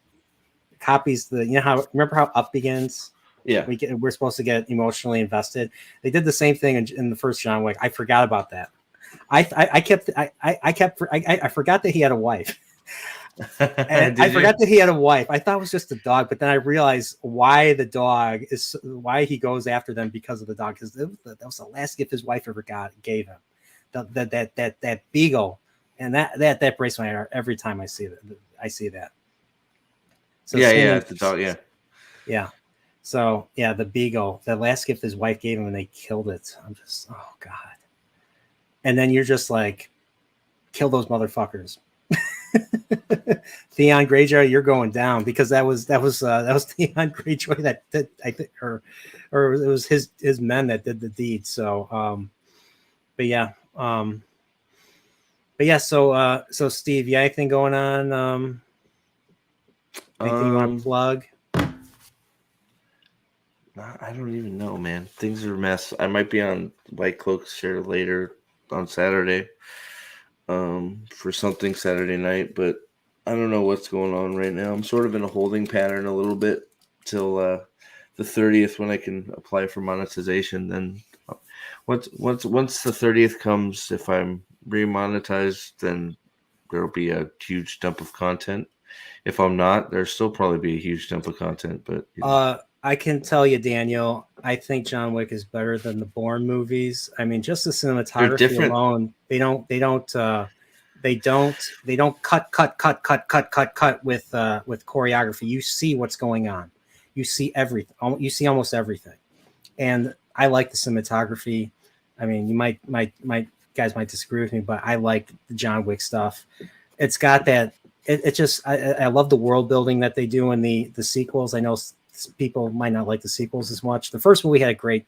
It copies remember how Up begins? Yeah. We're supposed to get emotionally invested. They did the same thing in the first John Wick. I forgot about that. I forgot that he had a wife. And I forgot that he had a wife. I thought it was just a dog, but then I realized why he goes after them because of the dog. Because that was the last gift his wife ever gave him. That beagle, and that breaks my heart every time I see that. So yeah, the dog, yeah. Yeah. So yeah, the beagle, the last gift his wife gave him, and they killed it. I'm just, oh god. And then you're just like, kill those motherfuckers. Theon Greyjoy, you're going down, because that was Theon Greyjoy that I think, or it was his men that did the deed. So so Steve, you anything going on? Anything you want to plug? I don't even know, man. Things are a mess. I might be on White Cloak Share later on Saturday, for something Saturday night, but I don't know what's going on right now. I'm sort of in a holding pattern a little bit till the 30th, when I can apply for monetization. Then once the 30th comes, if I'm remonetized, then there'll be a huge dump of content. If I'm not, there'll still probably be a huge dump of content. But I can tell you, Daniel, I think John Wick is better than the Bourne movies. I mean, just the cinematography different. alone, they don't cut with choreography. You see what's going on. You see everything. You see almost everything. And I like the cinematography. I mean, you guys might disagree with me, but I like the John Wick stuff. It's got that. I love the world building that they do in the sequels. I know people might not like the sequels as much. The first movie had a great,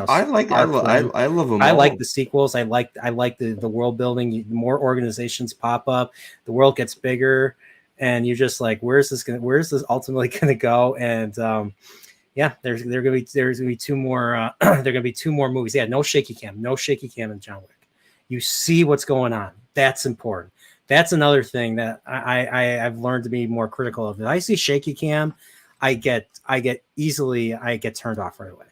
I love them. I all. like the sequels. I like the world building. More organizations pop up, the world gets bigger, and you're just like, where's this ultimately gonna go? And yeah, there's gonna be two more. There are gonna be two more movies. Yeah, no shaky cam in John Wick. You see what's going on. That's important. That's another thing that I've learned to be more critical of. If I see shaky cam, I get turned off right away.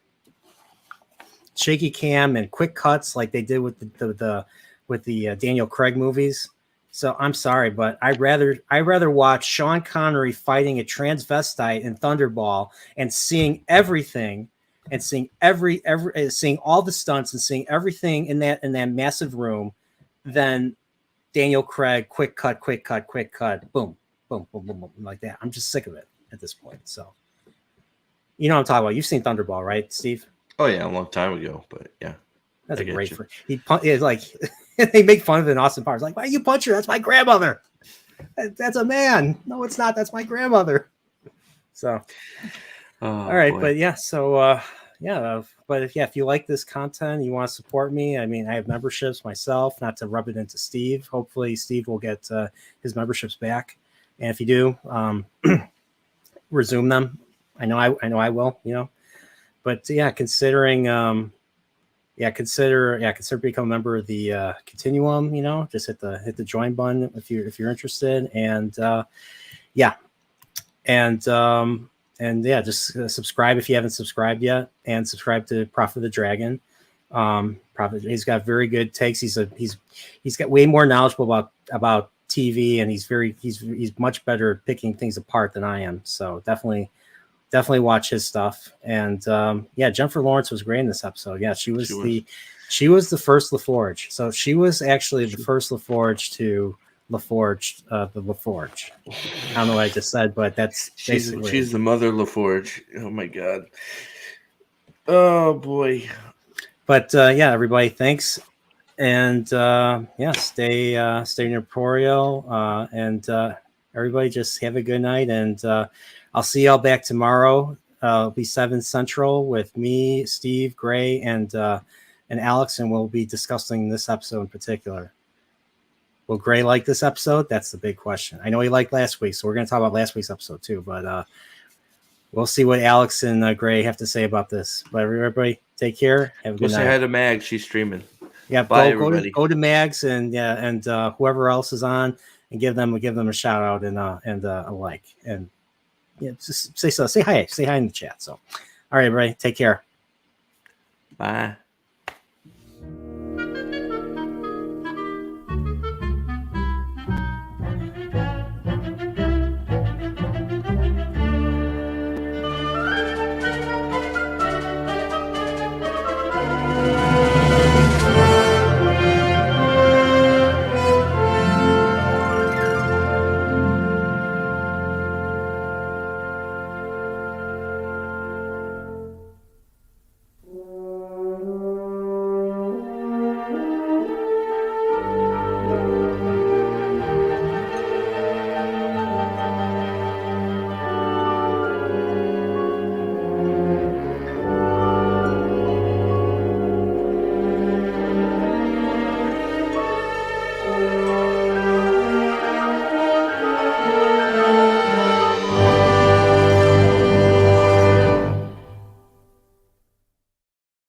Shaky cam and quick cuts like they did with the Daniel Craig movies. So I'm sorry, but I'd rather watch Sean Connery fighting a transvestite in Thunderball and seeing everything and seeing seeing all the stunts and seeing everything in that massive room than Daniel Craig quick cut, boom, boom, boom, boom, boom, like that. I'm just sick of it at this point. So you know what I'm talking about. You've seen Thunderball, right, Steve? Oh yeah, a long time ago, but yeah. That's a great for it's like they make fun of it in Austin Powers. Like, why you punch her? That's my grandmother. That's a man. No, it's not. That's my grandmother. So, all right, boy. But yeah. So, but if you like this content, you want to support me. I mean, I have memberships myself. Not to rub it into Steve. Hopefully, Steve will get his memberships back. And if you do, resume them. I know I will. But yeah, consider become a member of the Continuum. Just hit the join button if you're interested, and just subscribe if you haven't subscribed yet, and subscribe to Prophet of the Dragon. Prophet, he's got very good takes. He's got way more knowledgeable about TV, and he's much better at picking things apart than I am. So definitely watch his stuff. And Jennifer Lawrence was great in this episode. Yeah, she was the first LaForge. So she was actually the first LaForge to LaForge the LaForge. I don't know what I just said, but that's she's the mother LaForge. Oh my god. Oh boy. But everybody, thanks. And stay incorporeal, and everybody just have a good night, and I'll see y'all back tomorrow. It'll be 7 Central with me, Steve, Gray, and Alex, and we'll be discussing this episode in particular. Will Gray like this episode? That's the big question. I know he liked last week, so we're going to talk about last week's episode too, but we'll see what Alex and Gray have to say about this. But everybody, take care. Have a good night. Say hi to Mag. She's streaming. Yeah, bye, go to Mags and whoever else is on, and give them a shout out and a like, and just say hi in the chat. So, all right, everybody, take care. Bye.